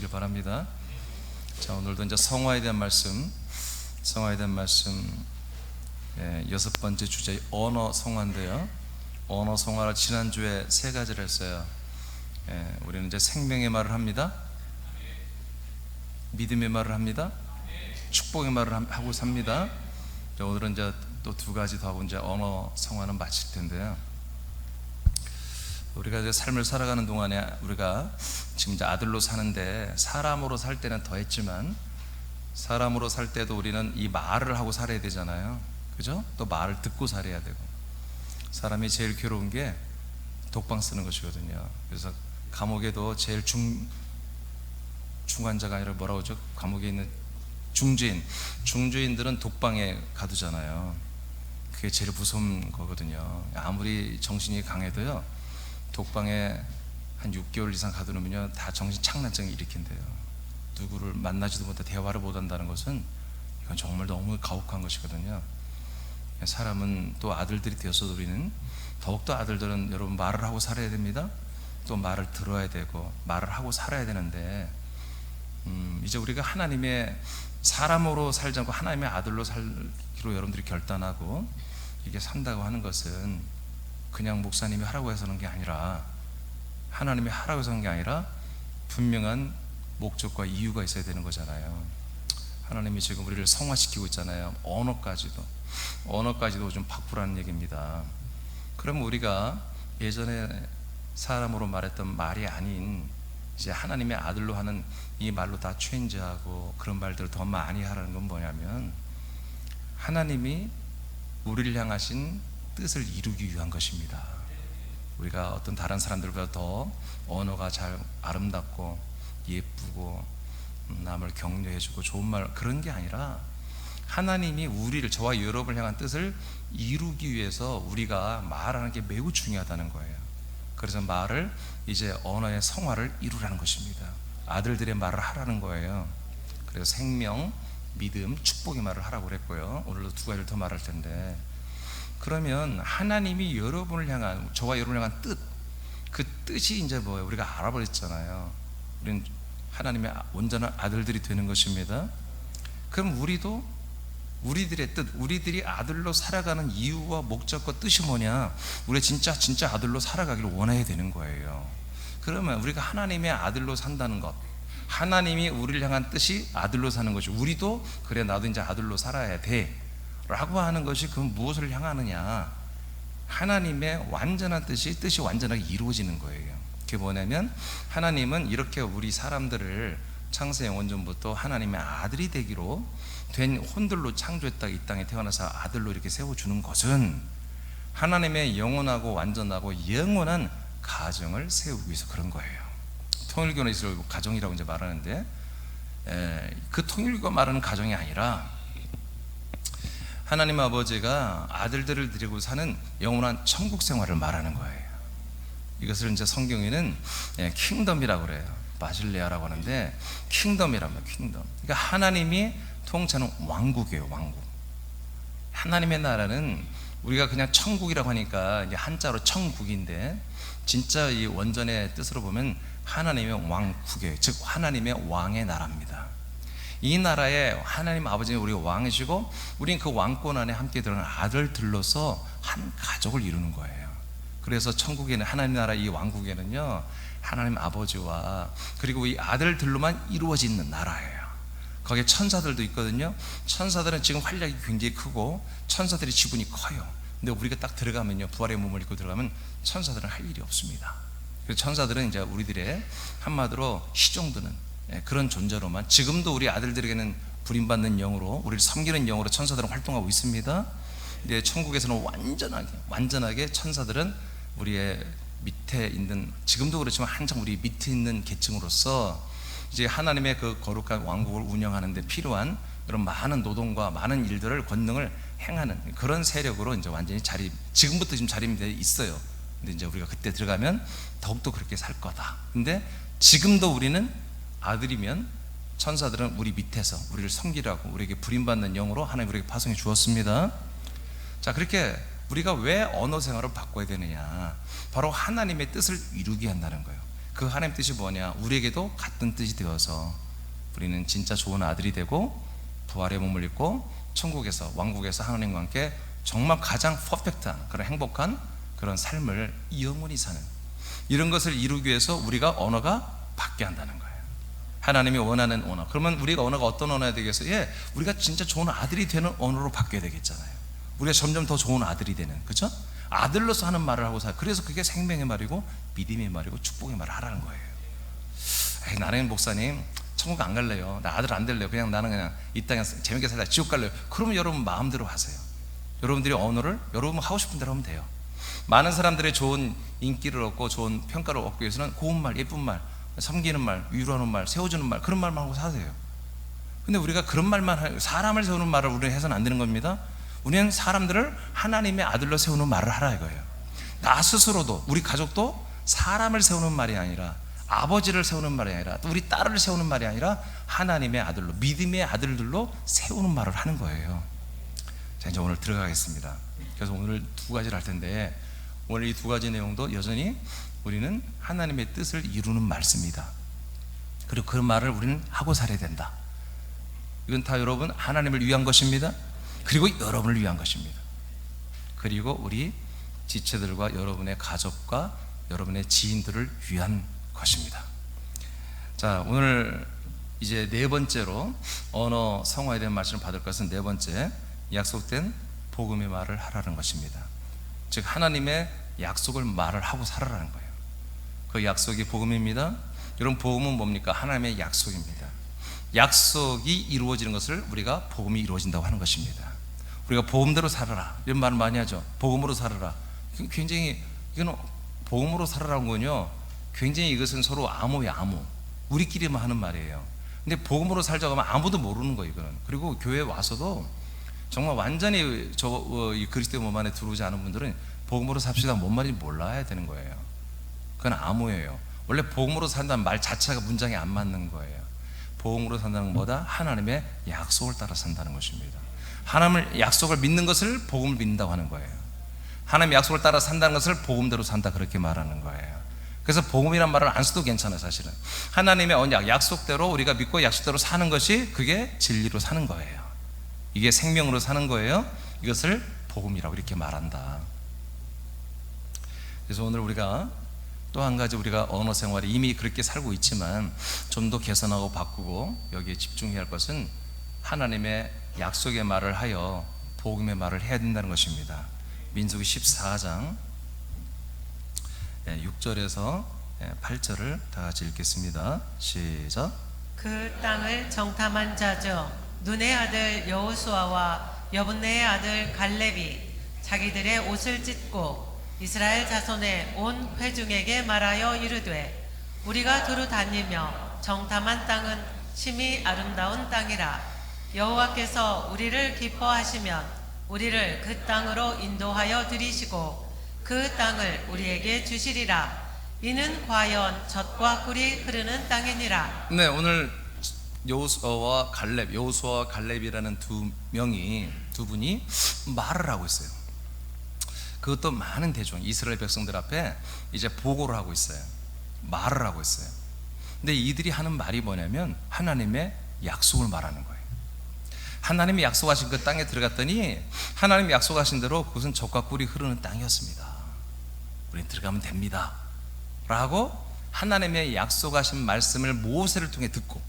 되시길 바랍니다. 자, 오늘도 이제 성화에 대한 말씀, 여섯 번째 주제 언어 성화인데요. 언어 성화를 지난주에 세 가지를 했어요. 우리는 이제 생명의 말을 합니다. 믿음의 말을 합니다. 축복의 말을 하고 삽니다. 오늘은 이제 또 두 가지 더 하고 이제 언어 성화는 마칠 텐데요. 우리가 이제 삶을 살아가는 동안에 우리가 지금 이제 아들로 사는데 사람으로 살 때는 더 했지만 사람으로 살 때도 우리는 이 말을 하고 살아야 되잖아요. 그죠? 또 말을 듣고 살아야 되고. 사람이 제일 괴로운 게 독방 쓰는 것이거든요. 그래서 감옥에도 제일 중환자가 아니라 뭐라고 하죠? 감옥에 있는 중주인들은 독방에 가두잖아요. 그게 제일 무서운 거거든요. 아무리 정신이 강해도요, 독방에 한 6개월 이상 가두면요 다 정신 착란증을 일으킨대요. 누구를 만나지도 못해 대화를 못한다는 것은 이건 정말 너무 가혹한 것이거든요. 사람은 또 아들들이 되어서도 우리는 더욱더 아들들은 여러분 말을 하고 살아야 됩니다. 또 말을 들어야 되고 말을 하고 살아야 되는데 이제 우리가 하나님의 사람으로 살지 않고 하나님의 아들로 살기로 여러분들이 결단하고 이게 산다고 하는 것은 그냥 목사님이 하라고 해서 하는 게 아니라 하나님이 하라고 해서 하는 게 아니라 분명한 목적과 이유가 있어야 되는 거잖아요. 하나님이 지금 우리를 성화시키고 있잖아요. 언어까지도 좀 바꾸라는 얘기입니다. 그럼 우리가 예전에 사람으로 말했던 말이 아닌 이제 하나님의 아들로 하는 이 말로 다 체인지하고 그런 말들을 더 많이 하라는 건 뭐냐면 하나님이 우리를 향하신 뜻을 이루기 위한 것입니다. 우리가 어떤 다른 사람들보다 더 언어가 잘 아름답고 예쁘고 남을 격려해주고 좋은 말 그런 게 아니라 하나님이 우리를 저와 여러분을 향한 뜻을 이루기 위해서 우리가 말하는 게 매우 중요하다는 거예요. 그래서 말을 이제 언어의 성화를 이루라는 것입니다. 아들들의 말을 하라는 거예요. 그래서 생명, 믿음, 축복의 말을 하라고 그랬고요. 오늘도 두 가지를 더 말할 텐데 그러면 하나님이 여러분을 향한 저와 여러분을 향한 뜻, 그 뜻이 이제 뭐예요? 우리가 알아버렸잖아요. 우리는 하나님의 온전한 아들들이 되는 것입니다. 그럼 우리들의 뜻, 우리들이 아들로 살아가는 이유와 목적과 뜻이 뭐냐? 우리가 진짜 아들로 살아가기를 원해야 되는 거예요. 그러면 우리가 하나님의 아들로 산다는 것, 하나님이 우리를 향한 뜻이 아들로 사는 것이 우리도 그래 나도 이제 아들로 살아야 돼 라고 하는 것이 그럼 무엇을 향하느냐? 하나님의 완전한 뜻이 완전하게 이루어지는 거예요. 그게 뭐냐면 하나님은 이렇게 우리 사람들을 창세 영원전부터 하나님의 아들이 되기로 된 혼들로 창조했다 이 땅에 태어나서 아들로 이렇게 세워주는 것은 하나님의 영원하고 완전하고 영원한 가정을 세우기 위해서 그런 거예요. 통일교는 이스라엘 가정이라고 이제 말하는데 그 통일교가 말하는 가정이 아니라 하나님 아버지가 아들들을 데리고 사는 영원한 천국 생활을 말하는 거예요. 이것을 이제 성경에는 킹덤이라고 그래요. 바실레아라고 하는데 킹덤이라면 킹덤. 그러니까 하나님이 통치하는 왕국이에요. 왕국. 하나님의 나라는 우리가 그냥 천국이라고 하니까 이제 한자로 천국인데 진짜 이 원전의 뜻으로 보면 하나님의 왕국이에요. 즉 하나님의 왕의 나라입니다. 이 나라에 하나님 아버지는 우리 왕이시고 우리는 그 왕권 안에 함께 들어가는 아들들로서 한 가족을 이루는 거예요. 그래서 천국에는 하나님 나라 이 왕국에는요 하나님 아버지와 그리고 이 아들들로만 이루어지는 나라예요. 거기에 천사들도 있거든요. 천사들은 지금 활약이 굉장히 크고 천사들의 지분이 커요. 근데 우리가 딱 들어가면요 부활의 몸을 입고 들어가면 천사들은 할 일이 없습니다. 그래서 천사들은 이제 우리들의 한마디로 시종드는 그런 존재로만 지금도 우리 아들들에게는 부림받는 영으로 우리를 섬기는 영으로 천사들은 활동하고 있습니다. 근데 천국에서는 완전하게 천사들은 우리의 밑에 있는 지금도 그렇지만 한창 우리 밑에 있는 계층으로서 이제 하나님의 그 거룩한 왕국을 운영하는 데 필요한 그런 많은 노동과 많은 일들을 권능을 행하는 그런 세력으로 이제 완전히 지금부터 지금 자리되어 있어요. 근데 이제 우리가 그때 들어가면 더욱더 그렇게 살 거다. 근데 지금도 우리는 아들이면 천사들은 우리 밑에서 우리를 섬기라고 우리에게 부림받는 영으로 하나님 우리에게 파송해 주었습니다. 자, 그렇게 우리가 왜 언어 생활을 바꿔야 되느냐? 바로 하나님의 뜻을 이루게 한다는 거예요. 그 하나님 뜻이 뭐냐? 우리에게도 같은 뜻이 되어서 우리는 진짜 좋은 아들이 되고 부활의 몸을 입고 천국에서, 왕국에서 하나님과 함께 정말 가장 퍼펙트한 그런 행복한 그런 삶을 영원히 사는, 이런 것을 이루기 위해서 우리가 언어가 바뀌어야 한다는 거예요. 하나님이 원하는 언어. 그러면 우리가 언어가 어떤 언어가 되겠어요? 우리가 진짜 좋은 아들이 되는 언어로 바뀌어야 되겠잖아요. 우리가 점점 더 좋은 아들이 되는, 그렇죠? 아들로서 하는 말을 하고 살. 그래서 그게 생명의 말이고 믿음의 말이고 축복의 말을 하라는 거예요. 나는 목사님 천국 안 갈래요. 나 아들 안 될래요. 나는 그냥 이 땅에서 재밌게 살다 지옥 갈래요. 그러면 여러분 마음대로 하세요. 여러분들이 언어를 여러분 하고 싶은 대로 하면 돼요. 많은 사람들의 좋은 인기를 얻고 좋은 평가를 얻기 위해서는 고운 말, 예쁜 말, 섬기는 말, 위로하는 말, 세워주는 말, 그런 말만 하고 사세요. 근데 우리가 그런 말만, 사람을 세우는 말을 우리는 해서는 안 되는 겁니다. 우리는 사람들을 하나님의 아들로 세우는 말을 하라 이거예요. 나 스스로도, 우리 가족도 사람을 세우는 말이 아니라, 아버지를 세우는 말이 아니라, 우리 딸을 세우는 말이 아니라 하나님의 아들로, 믿음의 아들들로 세우는 말을 하는 거예요. 자, 이제 오늘 들어가겠습니다. 그래서 오늘 두 가지를 할 텐데, 오늘 이 두 가지 내용도 여전히 우리는 하나님의 뜻을 이루는 말씀이다. 그리고 그 말을 우리는 하고 살아야 된다. 이건 다 여러분 하나님을 위한 것입니다. 그리고 여러분을 위한 것입니다. 그리고 우리 지체들과 여러분의 가족과 여러분의 지인들을 위한 것입니다. 자, 오늘 이제 네 번째로 언어 성화에 대한 말씀을 받을 것은, 네 번째, 약속된 복음의 말을 하라는 것입니다. 즉 하나님의 약속을 말을 하고 살아라는 거예요. 그 약속이 복음입니다. 여러분, 복음은 뭡니까? 하나님의 약속입니다. 약속이 이루어지는 것을 우리가 복음이 이루어진다고 하는 것입니다. 우리가 복음대로 살아라 이런 말을 많이 하죠. 복음으로 살아라. 굉장히, 이건 복음으로 살아라는 거는요, 굉장히 이것은 서로 암호예요. 암호. 우리끼리만 하는 말이에요. 근데 복음으로 살자고 하면 아무도 모르는 거예요, 이거는. 그리고 교회에 와서도 정말 완전히 이 그리스도의 몸 안에 들어오지 않은 분들은 복음으로 삽시다 뭔 말인지 몰라야 되는 거예요. 그건 암호예요. 원래 복음으로 산다는 말 자체가 문장이 안 맞는 거예요. 복음으로 산다는 것보다 하나님의 약속을 따라 산다는 것입니다. 하나님의 약속을 믿는 것을 복음을 믿는다고 하는 거예요. 하나님의 약속을 따라 산다는 것을 복음대로 산다, 그렇게 말하는 거예요. 그래서 복음이란 말을 안 써도 괜찮아요. 사실은 하나님의 언약, 약속대로 우리가 믿고 약속대로 사는 것이, 그게 진리로 사는 거예요. 이게 생명으로 사는 거예요. 이것을 복음이라고 이렇게 말한다. 그래서 오늘 우리가 또 한 가지, 우리가 언어 생활이 이미 그렇게 살고 있지만 좀 더 개선하고 바꾸고 여기에 집중해야 할 것은, 하나님의 약속의 말을 하여 복음의 말을 해야 된다는 것입니다. 민수기 14장 6절에서 8절을 다 같이 읽겠습니다. 시작. 그 땅을 정탐한 자죠 눈의 아들 여호수아와 여분네의 아들 갈렙이 자기들의 옷을 찢고 이스라엘 자손의 온 회중에게 말하여 이르되, 우리가 두루 다니며 정탐한 땅은 심히 아름다운 땅이라. 여호와께서 우리를 기뻐하시면 우리를 그 땅으로 인도하여 들이시고 그 땅을 우리에게 주시리라. 이는 과연 젖과 꿀이 흐르는 땅이니라. 네, 오늘 여호수아와 갈렙이라는 두 분이 말을 하고 있어요. 그것도 많은 대중, 이스라엘 백성들 앞에 이제 보고를 하고 있어요. 말을 하고 있어요. 근데 이들이 하는 말이 뭐냐면 하나님의 약속을 말하는 거예요. 하나님이 약속하신 그 땅에 들어갔더니 하나님이 약속하신 대로 그것은 젖과 꿀이 흐르는 땅이었습니다. 우린 들어가면 됩니다 라고 하나님의 약속하신 말씀을 모세를 통해 듣고,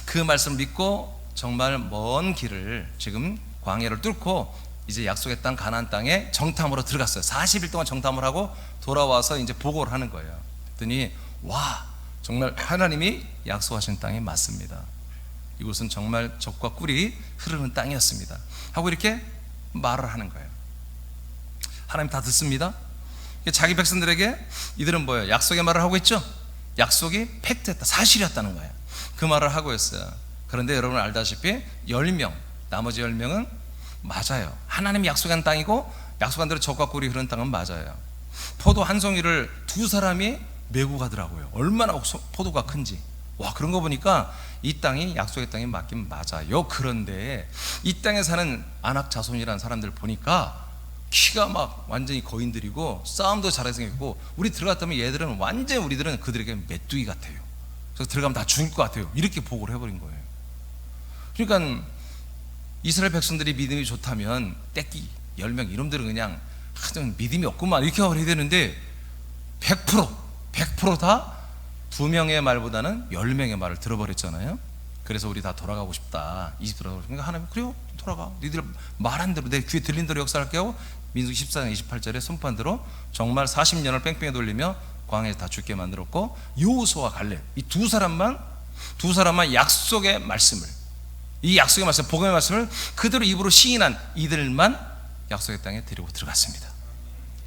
그 말씀을 믿고 정말 먼 길을, 지금 광야를 뚫고 이제 약속의 땅 가나안 땅에 정탐으로 들어갔어요. 40일 동안 정탐을 하고 돌아와서 이제 보고를 하는 거예요. 그랬더니 와, 정말 하나님이 약속하신 땅이 맞습니다. 이곳은 정말 젖과 꿀이 흐르는 땅이었습니다 하고 이렇게 말을 하는 거예요. 하나님 다 듣습니다. 자기 백성들에게 이들은 뭐예요? 약속의 말을 하고 있죠. 약속이 팩트였다, 사실이었다는 거예요. 그 말을 하고 있어요. 그런데 여러분 알다시피 10명, 나머지 10명은 맞아요. 하나님이 약속한 땅이고 약속한 대로 젖과 꿀이 흐르는 땅은 맞아요. 포도 한 송이를 두 사람이 메고 가더라고요. 얼마나 포도가 큰지. 와, 그런 거 보니까 이 땅이 약속의 땅이 맞긴 맞아요. 그런데 이 땅에 사는 아낙 자손이라는 사람들 보니까 키가 막 완전히 거인들이고 싸움도 잘해 생겼고, 우리 들어갔다면 얘들은 완전히 우리들은 그들에게 메뚜기 같아요. 그래서 들어가면 다 죽을 것 같아요. 이렇게 보고를 해버린 거예요. 그러니까 이스라엘 백성들이 믿음이 좋다면 떼끼 10명 이놈들은 그냥 믿음이 없구만 이렇게 해야 되는데 100% 다 2명의 말보다는 10명의 말을 들어버렸잖아요. 그래서 우리 다 돌아가고 싶다, 이집 돌아가고 싶다. 그러니까 하나님, 그래요, 돌아가. 니들 말한 대로 내 귀에 들린 대로 역사할게 하고 민수기 14장 28절에 선포한 대로 정말 40년을 뺑뺑이 돌리며 광야에서 다 죽게 만들었고, 여호수아와 갈렙 이 두 사람만 약속의 말씀을, 이 약속의 말씀, 복음의 말씀을 그대로 입으로 시인한 이들만 약속의 땅에 데리고 들어갔습니다.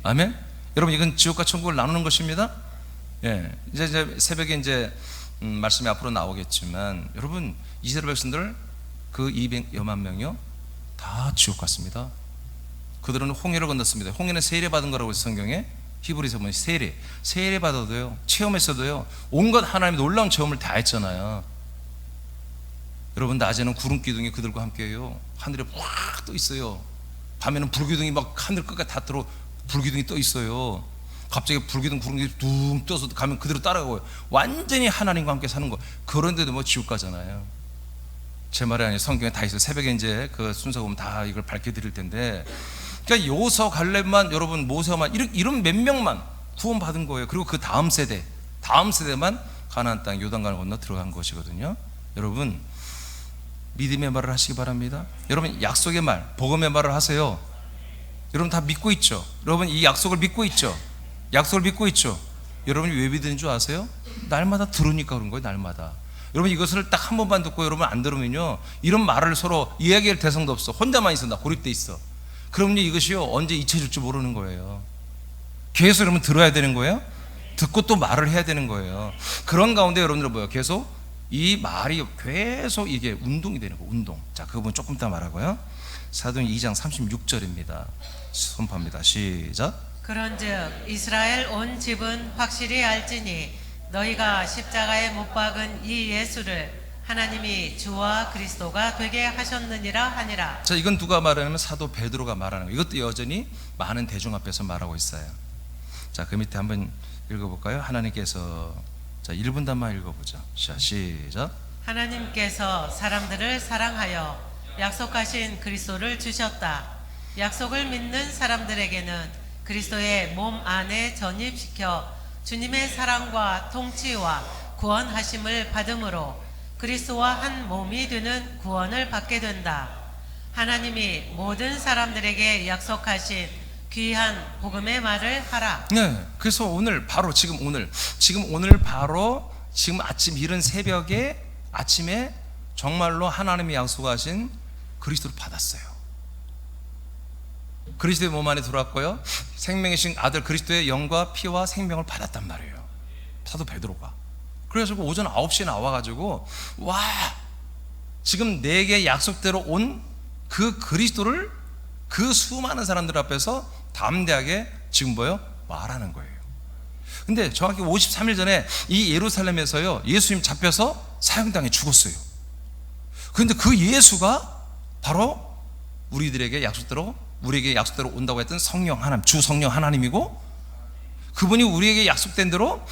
아멘. 여러분, 이건 지옥과 천국을 나누는 것입니다. 예, 이제 새벽에 이제 말씀이 앞으로 나오겠지만, 여러분, 이스라엘 백성들 그 200여만 명이요 다 지옥 갔습니다. 그들은 홍해를 건넜습니다. 홍해는 세례 받은 거라고 해서 성경에 히브리서 보면 세례 받아도요, 체험했어도요, 온갖 하나님의 놀라운 체험을 다 했잖아요. 여러분, 낮에는 구름 기둥이 그들과 함께해요. 하늘에 확 떠 있어요. 밤에는 불기둥이 막 하늘 끝까지 다 들어 불기둥이 떠 있어요. 갑자기 불기둥 구름이 둥 떠서 가면 그대로 따라가고요. 완전히 하나님과 함께 사는 거. 그런데도 뭐 지옥 가잖아요. 제 말이 아니에요. 성경에 다 있어요. 새벽에 이제 그 순서 보면 다 이걸 밝혀드릴 텐데, 그러니까 여호수아, 갈렙만, 여러분 모세만 이런 몇 명만 구원 받은 거예요. 그리고 그 다음 세대만 가나안 땅 요단강을 건너 들어간 것이거든요. 여러분, 믿음의 말을 하시기 바랍니다. 여러분, 약속의 말, 복음의 말을 하세요. 여러분 다 믿고 있죠? 여러분, 이 약속을 믿고 있죠? 여러분이 왜 믿는 줄 아세요? 날마다 들으니까 그런 거예요. 날마다. 여러분, 이것을 딱 한 번만 듣고 여러분 안 들으면요, 이런 말을 서로 이야기할 대상도 없어. 혼자만 있어. 나 고립돼 있어. 그럼요, 이것이요 언제 잊혀질지 모르는 거예요. 계속 여러분 들어야 되는 거예요. 듣고 또 말을 해야 되는 거예요. 그런 가운데 여러분들 뭐예요? 계속 이 말이 계속 이게 운동이 되는 거예요. 운동. 자, 그 부분 조금 이따 말하고요. 사도행 2장 36절입니다. 선포합니다. 시작. 그런즉 이스라엘 온 집은 확실히 알지니 너희가 십자가에 못 박은 이 예수를 하나님이 주와 그리스도가 되게 하셨느니라 하니라. 자, 이건 누가 말하냐면 사도 베드로가 말하는 거예요. 이것도 여전히 많은 대중 앞에서 말하고 있어요. 자, 그 밑에 한번 읽어볼까요? 하나님께서, 자, 1분단만 읽어보죠. 자, 시작. 하나님께서 사람들을 사랑하여 약속하신 그리스도를 주셨다. 약속을 믿는 사람들에게는 그리스도의 몸 안에 전입시켜 주님의 사랑과 통치와 구원하심을 받음으로 그리스도와 한 몸이 되는 구원을 받게 된다. 하나님이 모든 사람들에게 약속하신 귀한 복음의 말을 하라. 네, 그래서 오늘 바로 지금 아침 이른 새벽에 아침에 정말로 하나님이 약속하신 그리스도를 받았어요. 그리스도의 몸 안에 들어왔고요, 생명이신 아들 그리스도의 영과 피와 생명을 받았단 말이에요, 사도 베드로가. 그래서 오전 9시에 나와가지고, 와, 지금 내게 약속대로 온 그 그리스도를 그 수많은 사람들 앞에서 담대하게 지금 말하는 거예요. 근데 정확히 53일 전에 이 예루살렘에서요, 예수님 잡혀서 사형당해 죽었어요. 그런데 그 예수가 바로 우리에게 약속대로 온다고 했던 성령 하나님, 주 성령 하나님이고, 그분이 우리에게 약속된 대로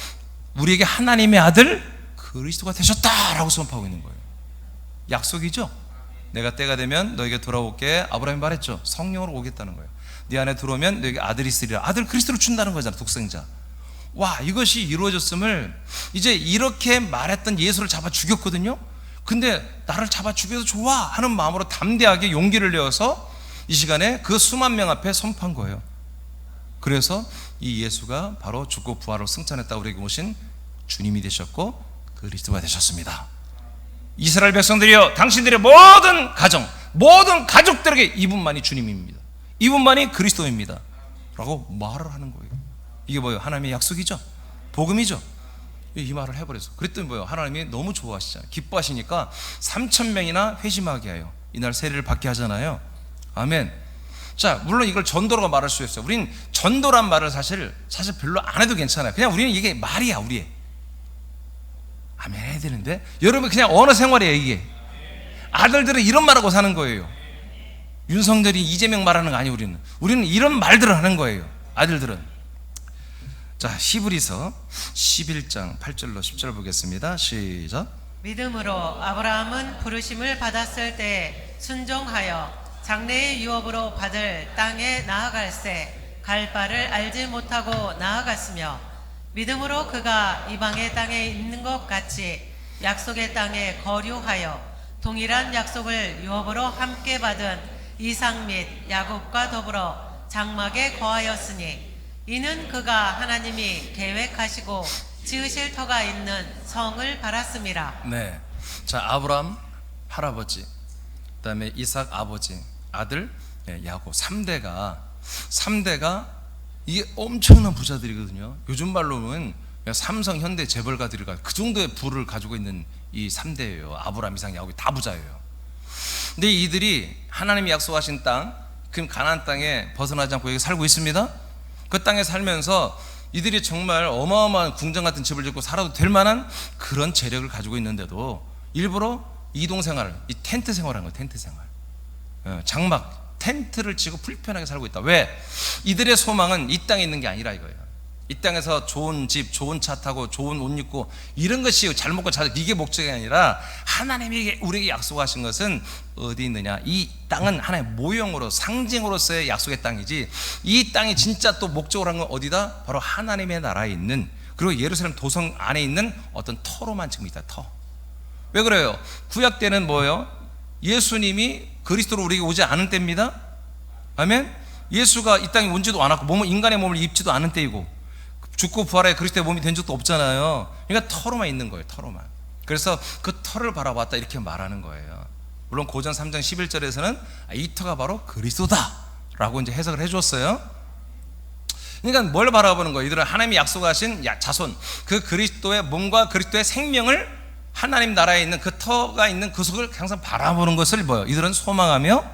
우리에게 하나님의 아들 그리스도가 되셨다라고 선포하고 있는 거예요. 약속이죠. 내가 때가 되면 너에게 돌아올게. 아브라함이 말했죠. 성령으로 오겠다는 거예요. 네 안에 들어오면 너에게 아들이 있으리라. 아들 그리스도를 준다는 거잖아, 독생자. 와, 이것이 이루어졌음을, 이제 이렇게 말했던 예수를 잡아 죽였거든요. 근데 나를 잡아 죽여도 좋아 하는 마음으로 담대하게 용기를 내어서 이 시간에 그 수만 명 앞에 선포한 거예요. 그래서 이 예수가 바로 죽고 부활로 승천했다 우리에게 오신 주님이 되셨고 그리스도가 되셨습니다. 이스라엘 백성들이여, 당신들의 모든 가정, 모든 가족들에게 이분만이 주님입니다. 이분만이 그리스도입니다 라고 말을 하는 거예요. 이게 뭐예요? 하나님의 약속이죠. 복음이죠. 이 말을 해버려서. 그랬더니 뭐예요? 하나님이 너무 좋아하시잖아요. 기뻐하시니까 3,000명이나 회심하게 해요. 이날 세례를 받게 하잖아요. 아멘. 자, 물론 이걸 전도라고 말할 수 있어요. 우린 전도란 말을 사실 별로 안 해도 괜찮아요. 그냥 우리는 이게 말이야, 우리의. 아멘 해야 되는데, 여러분 그냥 언어 생활이에요. 이게 아들들은 이런 말하고 사는 거예요. 윤석열이 이재명 말하는 거 아니에요. 우리는 이런 말들을 하는 거예요. 아들들은. 자, 히브리서 11장 8절로 10절 보겠습니다. 시작. 믿음으로 아브라함은 부르심을 받았을 때 순종하여 장래의 유업으로 받을 땅에 나아갈새 갈 바를 알지 못하고 나아갔으며 믿음으로 그가 이방의 땅에 있는 것 같이 약속의 땅에 거류하여 동일한 약속을 유업으로 함께 받은 이삭 및 야곱과 더불어 장막에 거하였으니 이는 그가 하나님이 계획하시고 지으실 터가 있는 성을 바랐음이라. 네. 자, 아브라함 할아버지, 그다음에 이삭 아버지, 아들 야곱 3대가 이게 엄청난 부자들이거든요. 요즘 말로는 삼성, 현대 재벌가들이가 그 정도의 부를 가지고 있는 이 3대예요. 아브라함, 이삭, 야곱이 다 부자예요. 근데 이들이 하나님이 약속하신 땅, 그 가나안 땅에 벗어나지 않고 여기 살고 있습니다. 그 땅에 살면서 이들이 정말 어마어마한 궁전 같은 집을 짓고 살아도 될 만한 그런 재력을 가지고 있는데도 일부러 이동 생활을, 이 텐트 생활하는 거예요. 텐트 생활. 장막, 텐트를 치고 불편하게 살고 있다. 왜? 이들의 소망은 이 땅에 있는 게 아니라 이거예요. 이 땅에서 좋은 집, 좋은 차 타고 좋은 옷 입고 이런 것이 잘 먹고 잘, 이게 목적이 아니라 하나님이 우리에게 약속하신 것은 어디 있느냐? 이 땅은 하나의 모형으로, 상징으로서의 약속의 땅이지, 이 땅이 진짜 또 목적으로 한 건 어디다? 바로 하나님의 나라에 있는, 그리고 예루살렘 도성 안에 있는 어떤 터로만 지금 있다. 터. 왜 그래요? 구약 때는 뭐예요? 예수님이 그리스도로 우리에게 오지 않은 때입니다. 아멘. 예수가 이 땅에 온지도 않았고 인간의 몸을 입지도 않은 때이고 죽고 부활해 그리스도의 몸이 된 적도 없잖아요. 그러니까 터로만 있는 거예요. 터로만. 그래서 그 터를 바라봤다 이렇게 말하는 거예요. 물론 고전 3장 11절에서는 이 터가 바로 그리스도다 라고 이제 해석을 해줬어요. 그러니까 뭘 바라보는 거예요? 이들은 하나님이 약속하신 자손, 그 그리스도의 몸과 그리스도의 생명을 하나님 나라에 있는 그 터가 있는 그 속을 항상 바라보는 것을 뭐예요? 이들은 소망하며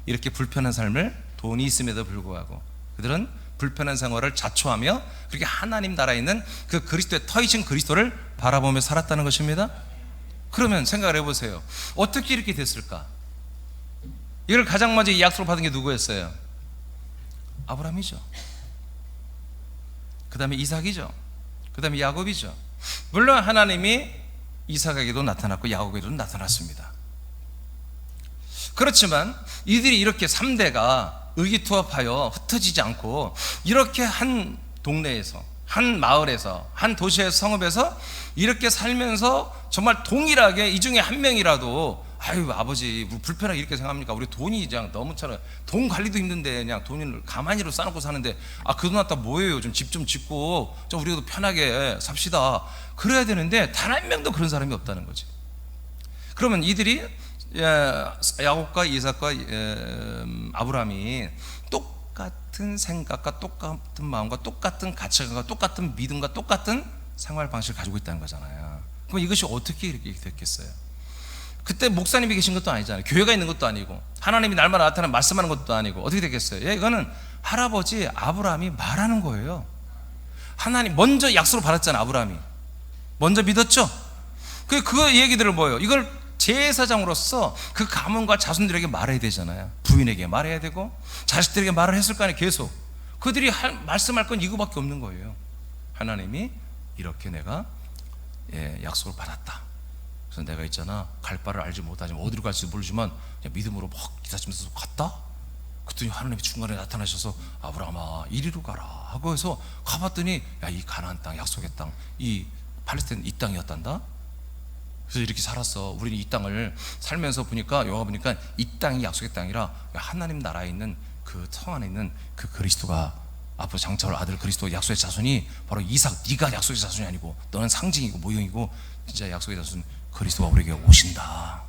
이렇게 불편한 삶을, 돈이 있음에도 불구하고 그들은 불편한 생활을 자초하며 그렇게 하나님 나라에 있는 그 그리스도의 터이신 그리스도를 바라보며 살았다는 것입니다. 그러면 생각을 해보세요. 어떻게 이렇게 됐을까? 이걸 가장 먼저 이 약속을 받은 게 누구였어요? 아브라함이죠. 그 다음에 이삭이죠. 그 다음에 야곱이죠. 물론 하나님이 이삭에게도 나타났고 야곱에게도 나타났습니다. 그렇지만 이들이 이렇게 3대가 의기투합하여 흩어지지 않고 이렇게 한 동네에서, 한 마을에서, 한 도시의 성읍에서 이렇게 살면서 정말 동일하게 이 중에 한 명이라도 아유 아버지 우리 불편하게 이렇게 생각합니까? 우리 돈이 그냥 너무처럼 돈 관리도 힘든데 그냥 돈을 가만히로 싸놓고 사는데 그 돈 갖다 뭐예요? 좀 집 좀 짓고 좀 우리도 편하게 삽시다. 그래야 되는데 단 한 명도 그런 사람이 없다는 거지. 그러면 이들이 야곱과 이삭과 아브라함이 똑같은 생각과 똑같은 마음과 똑같은 가치관과 똑같은 믿음과 똑같은 생활 방식을 가지고 있다는 거잖아요. 그럼 이것이 어떻게 이렇게 됐겠어요? 그때 목사님이 계신 것도 아니잖아요. 교회가 있는 것도 아니고 하나님이 날마다 나타나는 말씀하는 것도 아니고 어떻게 됐겠어요? 이거는 할아버지 아브라함이 말하는 거예요. 하나님 먼저 약속을 받았잖아요. 아브라함이 먼저 믿었죠. 그 얘기들을 뭐예요? 이걸 제사장으로서 그 가문과 자손들에게 말해야 되잖아요. 부인에게 말해야 되고 자식들에게 말을 했을 거 아니에요. 계속 그들이 말씀할 건 이거밖에 없는 거예요. 하나님이 이렇게 내가 약속을 받았다. 그래서 내가 있잖아 갈 바를 알지 못하지만 어디로 갈지 모르지만 그냥 믿음으로 막 기다리면서 갔다. 그랬더니 하나님이 중간에 나타나셔서 아브라함아 이리로 가라 하고 해서 가봤더니 야 이 가나안 땅 약속의 땅 이 팔레스타인 이 땅이었단다. 그래서 이렇게 살았어. 우리는 이 땅을 살면서 보니까 여가 보니까 이 땅이 약속의 땅이라 하나님 나라에 있는 그 성 안에 있는 그 그리스도가 앞으로 장차올 아들 그리스도 약속의 자손이 바로 이삭. 네가 약속의 자손이 아니고 너는 상징이고 모형이고 진짜 약속의 자손 그리스도가 우리에게 오신다.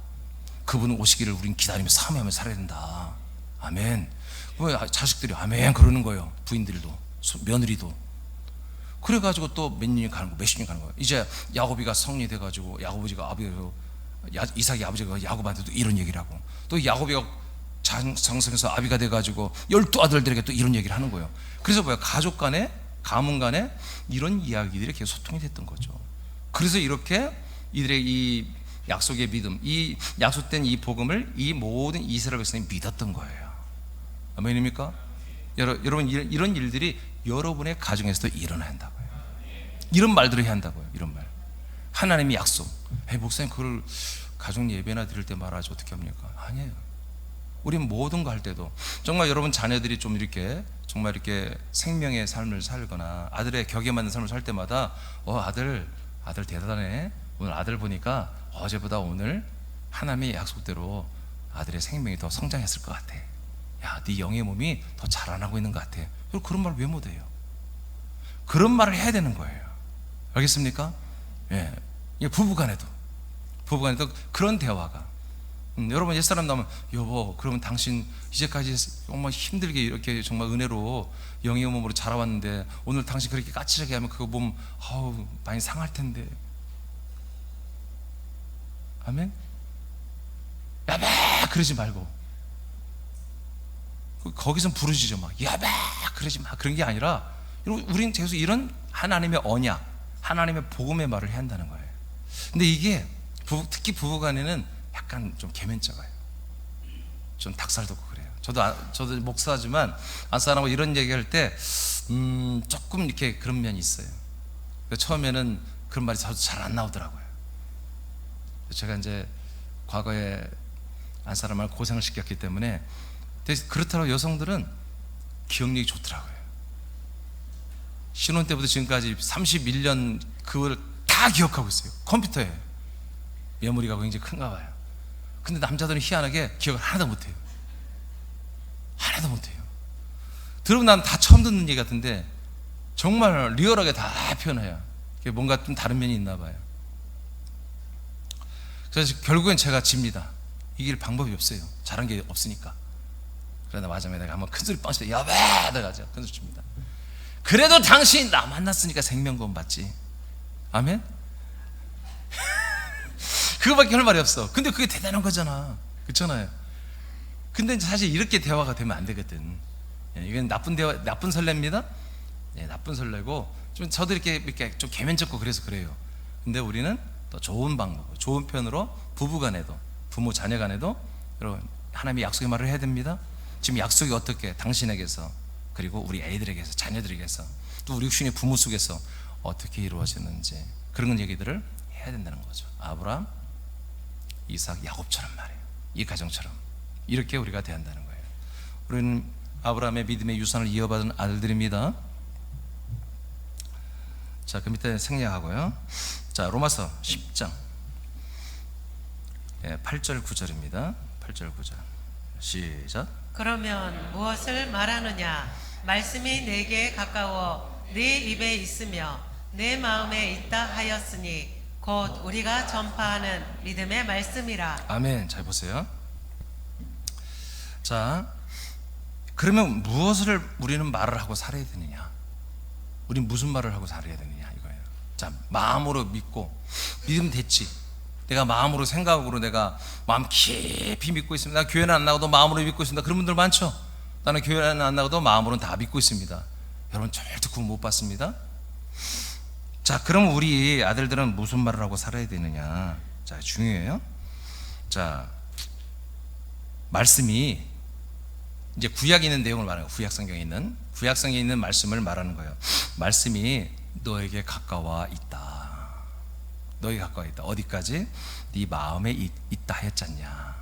그분 오시기를 우린 기다리며 사모하며 살아야 된다. 아멘. 자식들이 아멘 그러는 거예요. 부인들도 며느리도. 그래가지고 또 몇 년이 가는 거, 몇십 년이 가는 거예요. 이제 야곱이가 성리 돼가지고 야곱아버지가 이삭이 아버지가 야곱한테도 이런 얘기를 하고 또 야곱이가 장성해서 아비가 돼가지고 12아들들에게 또 이런 얘기를 하는 거예요. 그래서 뭐야 가족 간에 가문 간에 이런 이야기들이 계속 소통이 됐던 거죠. 그래서 이렇게 이들의 이 약속의 믿음, 이 약속된 이 복음을 이 모든 이스라엘 백성이 믿었던 거예요. 아멘입니까? 여러분 이런 일들이 여러분의 가정에서도 일어나야 한다고요. 이런 말들을 해야 한다고요. 이런 말. 하나님의 약속. 목사님 그걸 가정 예배나 드릴 때 말하지 어떻게 합니까? 아니에요. 우리는 모든 거 할 때도 정말 여러분 자녀들이 좀 이렇게 정말 이렇게 생명의 삶을 살거나 아들의 격에 맞는 삶을 살 때마다 아들 대단해. 오늘 아들 보니까 어제보다 오늘 하나님의 약속대로 아들의 생명이 더 성장했을 것 같아. 야, 네 영의 몸이 더 자라나고 있는 것 같아. 그런 말 왜 못해요? 그런 말을 해야 되는 거예요. 알겠습니까? 예, 이게 부부간에도 그런 대화가. 여러분 옛사람 나오면 여보, 그러면 당신 이제까지 정말 힘들게 이렇게 정말 은혜로 영의 몸으로 자라왔는데 오늘 당신 그렇게 까칠하게 하면 그거 보면 많이 상할 텐데. 아멘? 야배 그러지 말고 거기선 부르짖어 막 야배 그러지 마. 그런 게 아니라 우린 계속 이런 하나님의 언약, 하나님의 복음의 말을 해야 한다는 거예요. 근데 이게 특히 부부간에는 약간 좀 계면쩍어요. 좀 닭살 돋고 그래요. 저도 목사지만 안사람하고 이런 얘기할 때 조금 이렇게 그런 면이 있어요. 처음에는 그런 말이 저도 잘 안 나오더라고요. 제가 이제 과거에 안사람을 고생을 시켰기 때문에 그렇더라고요. 여성들은 기억력이 좋더라고요. 신혼 때부터 지금까지 31년 그걸 다 기억하고 있어요. 컴퓨터에 메모리가 굉장히 큰가 봐요. 근데 남자들은 희한하게 기억을 하나도 못해요. 하나도 못해요. 들으면 난 다 처음 듣는 얘기 같은데 정말 리얼하게 다 표현해요. 뭔가 좀 다른 면이 있나 봐요. 그래서 결국엔 제가 집니다. 이길 방법이 없어요. 잘한 게 없으니까. 그러다 마지막에 내가 한번 큰소리 뻥치다 여배! 내가 큰소리 칩니다. 그래도 당신 나 만났으니까 생명구원 받지. 아멘? 그거밖에 할 말이 없어. 근데 그게 대단한 거잖아. 그렇잖아요. 근데 사실 이렇게 대화가 되면 안 되거든. 이건 나쁜 설레입니다. 나쁜 설레고 좀 저도 이렇게 좀 개면쩍고 그래서 그래요. 근데 우리는 더 좋은 방법, 좋은 편으로 부부간에도, 부모 자녀간에도 여러분 하나님의 약속의 말을 해야 됩니다. 지금 약속이 어떻게 당신에게서 그리고 우리 애들에게서 자녀들에게서 또 우리 육신의 부모 속에서 어떻게 이루어지는지 그런 얘기들을 해야 된다는 거죠. 아브라함, 이삭, 야곱처럼 말이에요. 이 가정처럼 이렇게 우리가 대한다는 거예요. 우리는 아브라함의 믿음의 유산을 이어받은 아들들입니다. 자, 그 밑에 생략하고요. 자, 로마서 10장 8절 9절입니다. 8절 9절 시작. 그러면 무엇을 말하느냐? 말씀이 내게 가까워 네 입에 있으며 내 마음에 있다 하였으니 곧 우리가 전파하는 믿음의 말씀이라. 아멘. 잘 보세요. 자, 그러면 무엇을 우리는 말을 하고 살아야 되느냐? 우린 무슨 말을 하고 살아야 되느냐 이거예요. 자, 마음으로 믿고 믿으면 됐지. 내가 마음으로 생각으로 내가 마음 깊이 믿고 있습니다. 나 교회는 안 나가도 마음으로 믿고 있습니다. 그런 분들 많죠. 나는 교회는 안 나가도 마음으로는 다 믿고 있습니다. 여러분 절대 구원 못 받습니다. 자, 그럼 우리 아들들은 무슨 말을 하고 살아야 되느냐? 자, 중요해요. 자, 말씀이 이제 구약에 있는 내용을 말해요. 구약 성경에 있는 말씀을 말하는 거예요. 말씀이 너에게 가까워 있다. 너에게 가까워 있다. 어디까지? 네 마음에 있다 했잖냐.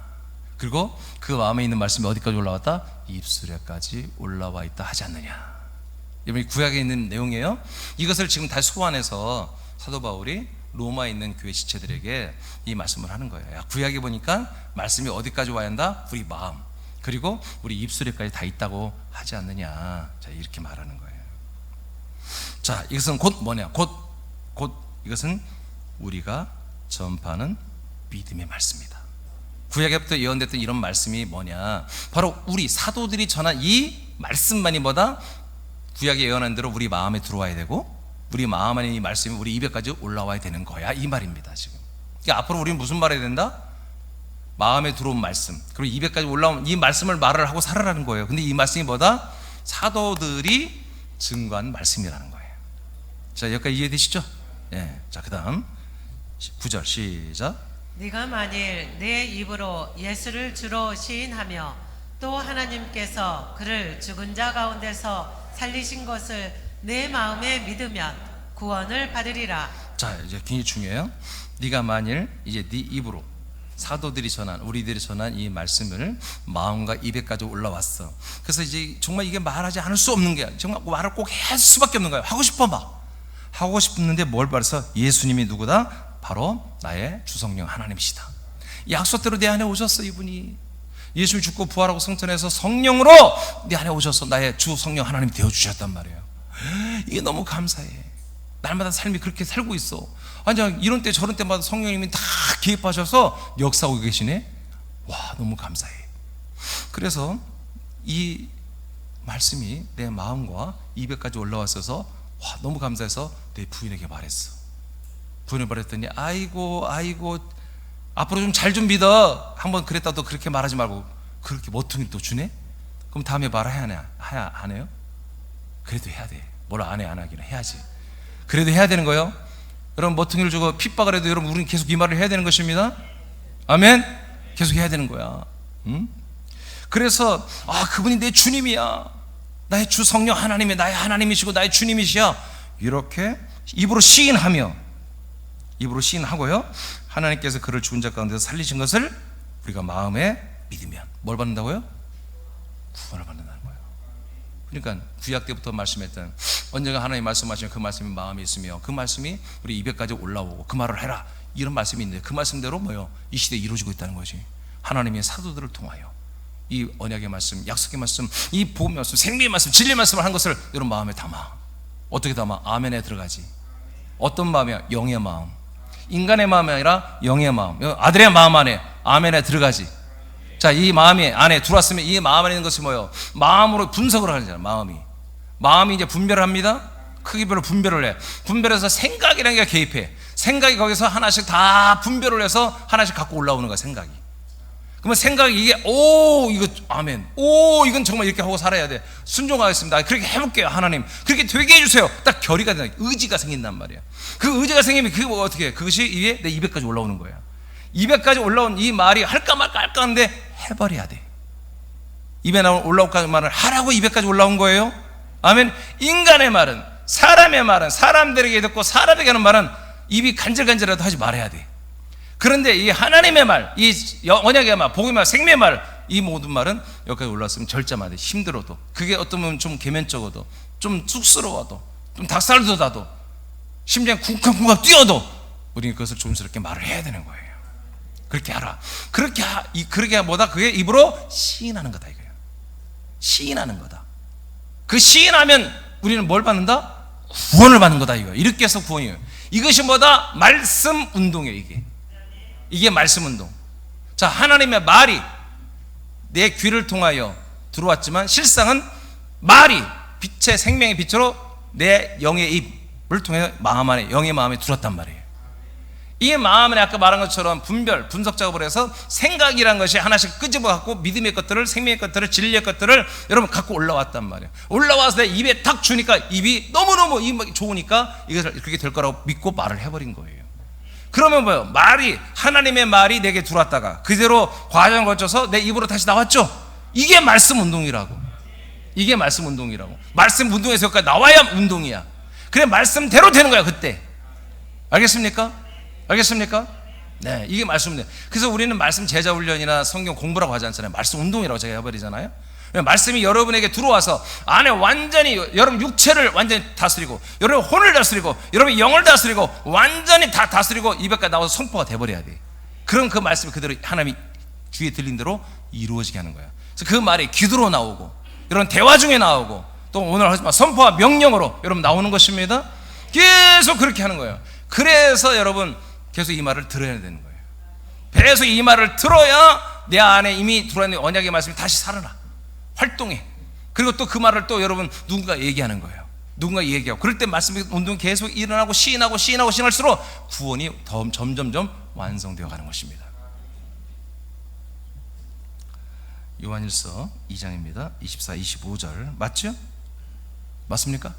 그리고 그 마음에 있는 말씀이 어디까지 올라왔다? 입술에까지 올라와 있다 하지 않느냐. 여러분, 구약에 있는 내용이에요. 이것을 지금 다시 소환해서 사도 바울이 로마에 있는 교회 지체들에게 이 말씀을 하는 거예요. 구약에 보니까 말씀이 어디까지 와야 한다? 우리 마음, 그리고 우리 입술에까지 다 있다고 하지 않느냐. 자, 이렇게 말하는 거예요. 자, 이것은 곧 뭐냐? 곧 이것은 우리가 전파하는 믿음의 말씀이다. 구약에부터 예언됐던 이런 말씀이 뭐냐? 바로 우리 사도들이 전한 이 말씀만이 뭐다? 구약에 예언한 대로 우리 마음에 들어와야 되고 우리 마음 안에 이 말씀이 우리 입에까지 올라와야 되는 거야, 이 말입니다. 지금 그러니까 앞으로 우리는 무슨 말을 해야 된다? 마음에 들어온 말씀, 그리고 입에까지 올라온 이 말씀을 말을 하고 살아라는 거예요. 근데 이 말씀이 뭐다? 사도들이 증거한 말씀이라는 거예요. 자, 여기까지 이해되시죠? 예. 자, 그 다음 9절 시작. 네가 만일 내 입으로 예수를 주로 시인하며 또 또 하나님께서 그를 죽은 자 가운데서 살리신 것을 내 마음에 믿으면 구원을 받으리라. 자, 이제 굉장히 중요해요. 네가 만일 이제 네 입으로 사도들이 전한, 우리들이 전한 이 말씀을 마음과 입에까지 올라왔어. 그래서 이제 정말 이게 말하지 않을 수 없는 게, 정말 말을 꼭 할 수밖에 없는 거예요. 하고 싶어 막 하고 싶는데 뭘 말해서 예수님이 누구다? 바로 나의 주성령 하나님이시다. 약속대로 내 안에 오셨어. 이분이 예수를 죽고 부활하고 승천해서 성령으로 내 안에 오셔서 나의 주 성령 하나님이 되어주셨단 말이에요. 이게 너무 감사해. 날마다 삶이 그렇게 살고 있어. 아니, 이런 때 저런 때마다 성령님이 다 개입하셔서 역사하고 계시네. 와, 너무 감사해. 그래서 이 말씀이 내 마음과 입에까지 올라왔어서 와, 너무 감사해서 내 부인에게 말했어. 부인을 말했더니 아이고 앞으로 좀 잘 좀 믿어. 한번 그랬다도 그렇게 말하지 말고 그렇게 모퉁이 또 주네? 그럼 다음에 말해야 안 해요? 그래도 해야 돼. 뭘 안 해, 안 하기는 해야지. 그래도 해야 되는 거예요. 여러분, 모퉁이를 주고 핍박을 해도 여러분, 우리는 계속 이 말을 해야 되는 것입니다. 아멘? 계속 해야 되는 거야. 응? 그래서 그분이 내 주님이야. 나의 주 성령 하나님이 나의 하나님이시고 나의 주님이시야. 이렇게 입으로 시인하고요, 하나님께서 그를 죽은 자 가운데서 살리신 것을 우리가 마음에 믿으면 뭘 받는다고요? 구원을 받는다는 거예요. 그러니까 구약 때부터 말씀했던, 언젠가 하나님 말씀하시면 그 말씀이 마음에 있으며 그 말씀이 우리 입에까지 올라오고 그 말을 해라, 이런 말씀이 있는데 그 말씀대로 이 시대에 이루어지고 있다는 거지. 하나님의 사도들을 통하여 이 언약의 말씀, 약속의 말씀, 이 복음의 말씀, 생명의 말씀, 진리의 말씀을 한 것을 여러분 마음에 담아. 어떻게 담아? 아멘에 들어가지. 어떤 마음이야? 영의 마음. 인간의 마음이 아니라 영의 마음, 아들의 마음 안에 아멘에 들어가지. 자, 이 마음이 안에 들어왔으면 이 마음 안에 있는 것이 뭐예요? 마음으로 분석을 하잖아요. 마음이 이제 분별을 합니다. 크기별로 분별을 해. 분별해서 생각이라는 게 개입해. 생각이 거기서 하나씩 다 분별을 해서 하나씩 갖고 올라오는 거야, 생각이. 그러면 생각이 이게 이거 아멘, 이건 정말 이렇게 하고 살아야 돼, 순종하겠습니다, 그렇게 해볼게요 하나님, 그렇게 되게 해주세요. 딱 결의가 되는, 의지가 생긴단 말이야. 그 의지가 생기면 그게 어떻게 해? 그것이 이게 내 입에까지 올라오는 거야. 입에까지 올라온 이 말이 할까 말까 하는데 해버려야 돼. 입에 나온 올라올까 말을 하라고 입에까지 올라온 거예요. 아멘. 인간의 말은, 사람의 말은, 사람들에게 듣고 사람에게 하는 말은 입이 간질간질해도 하지 말아야 돼. 그런데 이 하나님의 말, 이 언약의 말, 복음의 말, 생명의 말, 이 모든 말은 여기까지 올랐으면 절제만 돼. 힘들어도, 그게 어떤 보면 좀 계면적어도, 좀 쑥스러워도, 좀 닭살돋아도, 심지어 쿵쾅쿵쾅 뛰어도 우리는 그것을 조심스럽게 말을 해야 되는 거예요. 그렇게 하라. 그렇게 뭐다? 그게 입으로 시인하는 거다, 이거예요. 시인하는 거다. 그 시인하면 우리는 뭘 받는다? 구원을 받는 거다, 이거예요. 이렇게 해서 구원이에요. 이것이 뭐다? 말씀 운동이에요. 이게 말씀 운동. 자, 하나님의 말이 내 귀를 통하여 들어왔지만 실상은 말이 빛의 생명의 빛으로 내 영의 입을 통해 마음 안에, 영의 마음에 들어왔단 말이에요. 이 마음 안에 아까 말한 것처럼 분석 작업을 해서 생각이란 것이 하나씩 끄집어 갖고 믿음의 것들을, 생명의 것들을, 진리의 것들을 여러분 갖고 올라왔단 말이에요. 올라와서 내 입에 탁 주니까 입이 너무너무 좋으니까 이것을 그렇게 될 거라고 믿고 말을 해버린 거예요. 그러면 뭐예요? 하나님의 말이 내게 들어왔다가 그대로 과정을 거쳐서 내 입으로 다시 나왔죠? 이게 말씀 운동이라고. 말씀 운동에서 여기까지 나와야 운동이야. 그래, 말씀대로 되는 거야, 그때. 알겠습니까? 네, 이게 말씀 운동. 그래서 우리는 말씀 제자 훈련이나 성경 공부라고 하지 않잖아요. 말씀 운동이라고 제가 해버리잖아요. 말씀이 여러분에게 들어와서 안에 완전히 여러분 육체를 완전히 다스리고, 여러분 혼을 다스리고, 여러분 영을 다스리고, 완전히 다 다스리고 입에까지 나와서 선포가 돼버려야 돼. 그럼 그 말씀이 그대로 하나님이 귀에 들린 대로 이루어지게 하는 거야. 그래서 그 말이 기도로 나오고, 여러분 대화 중에 나오고, 또 오늘 하지만 선포와 명령으로 여러분 나오는 것입니다. 계속 그렇게 하는 거예요. 그래서 여러분 계속 이 말을 들어야 되는 거예요. 계속 이 말을 들어야 내 안에 이미 들어있는 언약의 말씀이 다시 살아나, 활동해. 그리고 또 그 말을 또 여러분 누군가 얘기하는 거예요. 누군가 얘기하고, 그럴 때 말씀의 운동이 계속 일어나고 시인할수록 구원이 점점점 완성되어 가는 것입니다. 요한일서 2장입니다 24, 25절 맞죠? 맞습니까?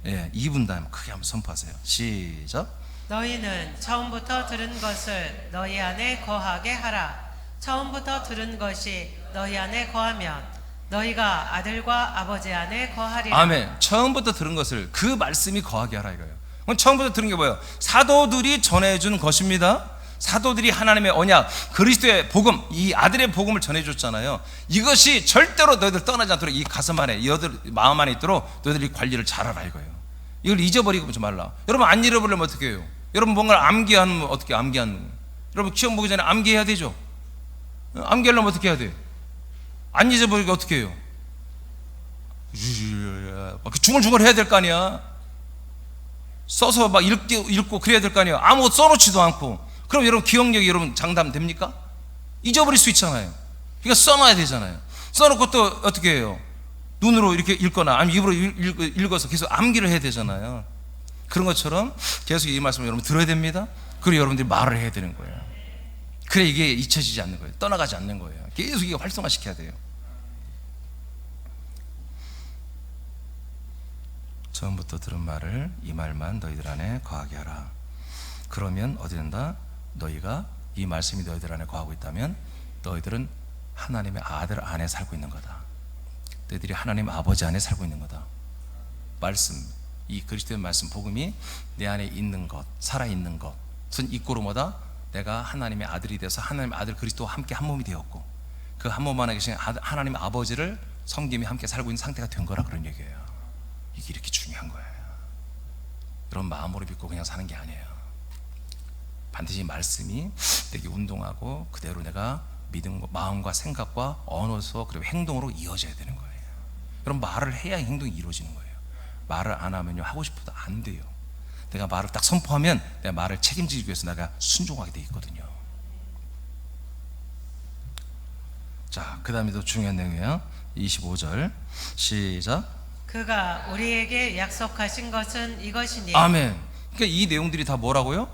네. 2분 다음 크게 한번 선포하세요. 시작. 너희는 처음부터 들은 것을 너희 안에 거하게 하라. 처음부터 들은 것이 너희 안에 거하면 너희가 아들과 아버지 안에 거하리라. 아멘. 처음부터 들은 것을 그 말씀이 거하게 하라 이거예요. 그럼 처음부터 들은 게 뭐예요? 사도들이 전해준 것입니다. 사도들이 하나님의 언약, 그리스도의 복음, 이 아들의 복음을 전해줬잖아요. 이것이 절대로 너희들 떠나지 않도록 이 가슴 안에, 너희들 마음 안에 있도록 너희들이 관리를 잘하라 이거예요. 이걸 잊어버리고 좀 말라. 여러분 안 잃어버리면 어떻게 해요? 여러분 뭔가를 암기하면 어떻게 암기하는 거예요? 여러분 시험 보기 전에 암기해야 되죠. 암기하려면 어떻게 해야 돼요? 안 잊어버리게 어떻게 해요? 중얼중얼 해야 될 거 아니야. 써서 막 읽고 그래야 될 거 아니에요. 아무것도 써놓지도 않고. 그럼 여러분 기억력이 여러분 장담됩니까? 잊어버릴 수 있잖아요. 그러니까 써놔야 되잖아요. 써놓고 또 어떻게 해요? 눈으로 이렇게 읽거나 아니면 입으로 읽어서 계속 암기를 해야 되잖아요. 그런 것처럼 계속 이 말씀을 여러분 들어야 됩니다. 그리고 여러분들이 말을 해야 되는 거예요. 그래 이게 잊혀지지 않는 거예요. 떠나가지 않는 거예요. 계속 이게 활성화시켜야 돼요. 처음부터 들은 말을 이 말만 너희들 안에 거하게 하라. 그러면 어디 된다? 너희가 이 말씀이 너희들 안에 거하고 있다면 너희들은 하나님의 아들 안에 살고 있는 거다. 너희들이 하나님 아버지 안에 살고 있는 거다. 말씀, 이 그리스도의 말씀 복음이 내 안에 있는 것, 살아있는 것은 이꼬로 뭐다? 내가 하나님의 아들이 돼서 하나님의 아들 그리스도와 함께 한 몸이 되었고 그 한 몸 안에 계신 하나님 아버지를 섬김이 함께 살고 있는 상태가 된 거라 그런 얘기예요. 이게 이렇게 중요한 거예요. 이런 마음으로 믿고 그냥 사는 게 아니에요. 반드시 말씀이 되게 운동하고 그대로 내가 믿음과 마음과 생각과 언어서 그리고 행동으로 이어져야 되는 거예요. 여러분 말을 해야 행동이 이루어지는 거예요. 말을 안 하면요 하고 싶어도 안 돼요. 내가 말을 딱 선포하면 내가 말을 책임지기 위해서 내가 순종하게 돼 있거든요. 자, 그 다음에 또 중요한 내용이에요. 25절 시작. 그가 우리에게 약속하신 것은 이것이니. 아멘. 그러니까 이 내용들이 다 뭐라고요?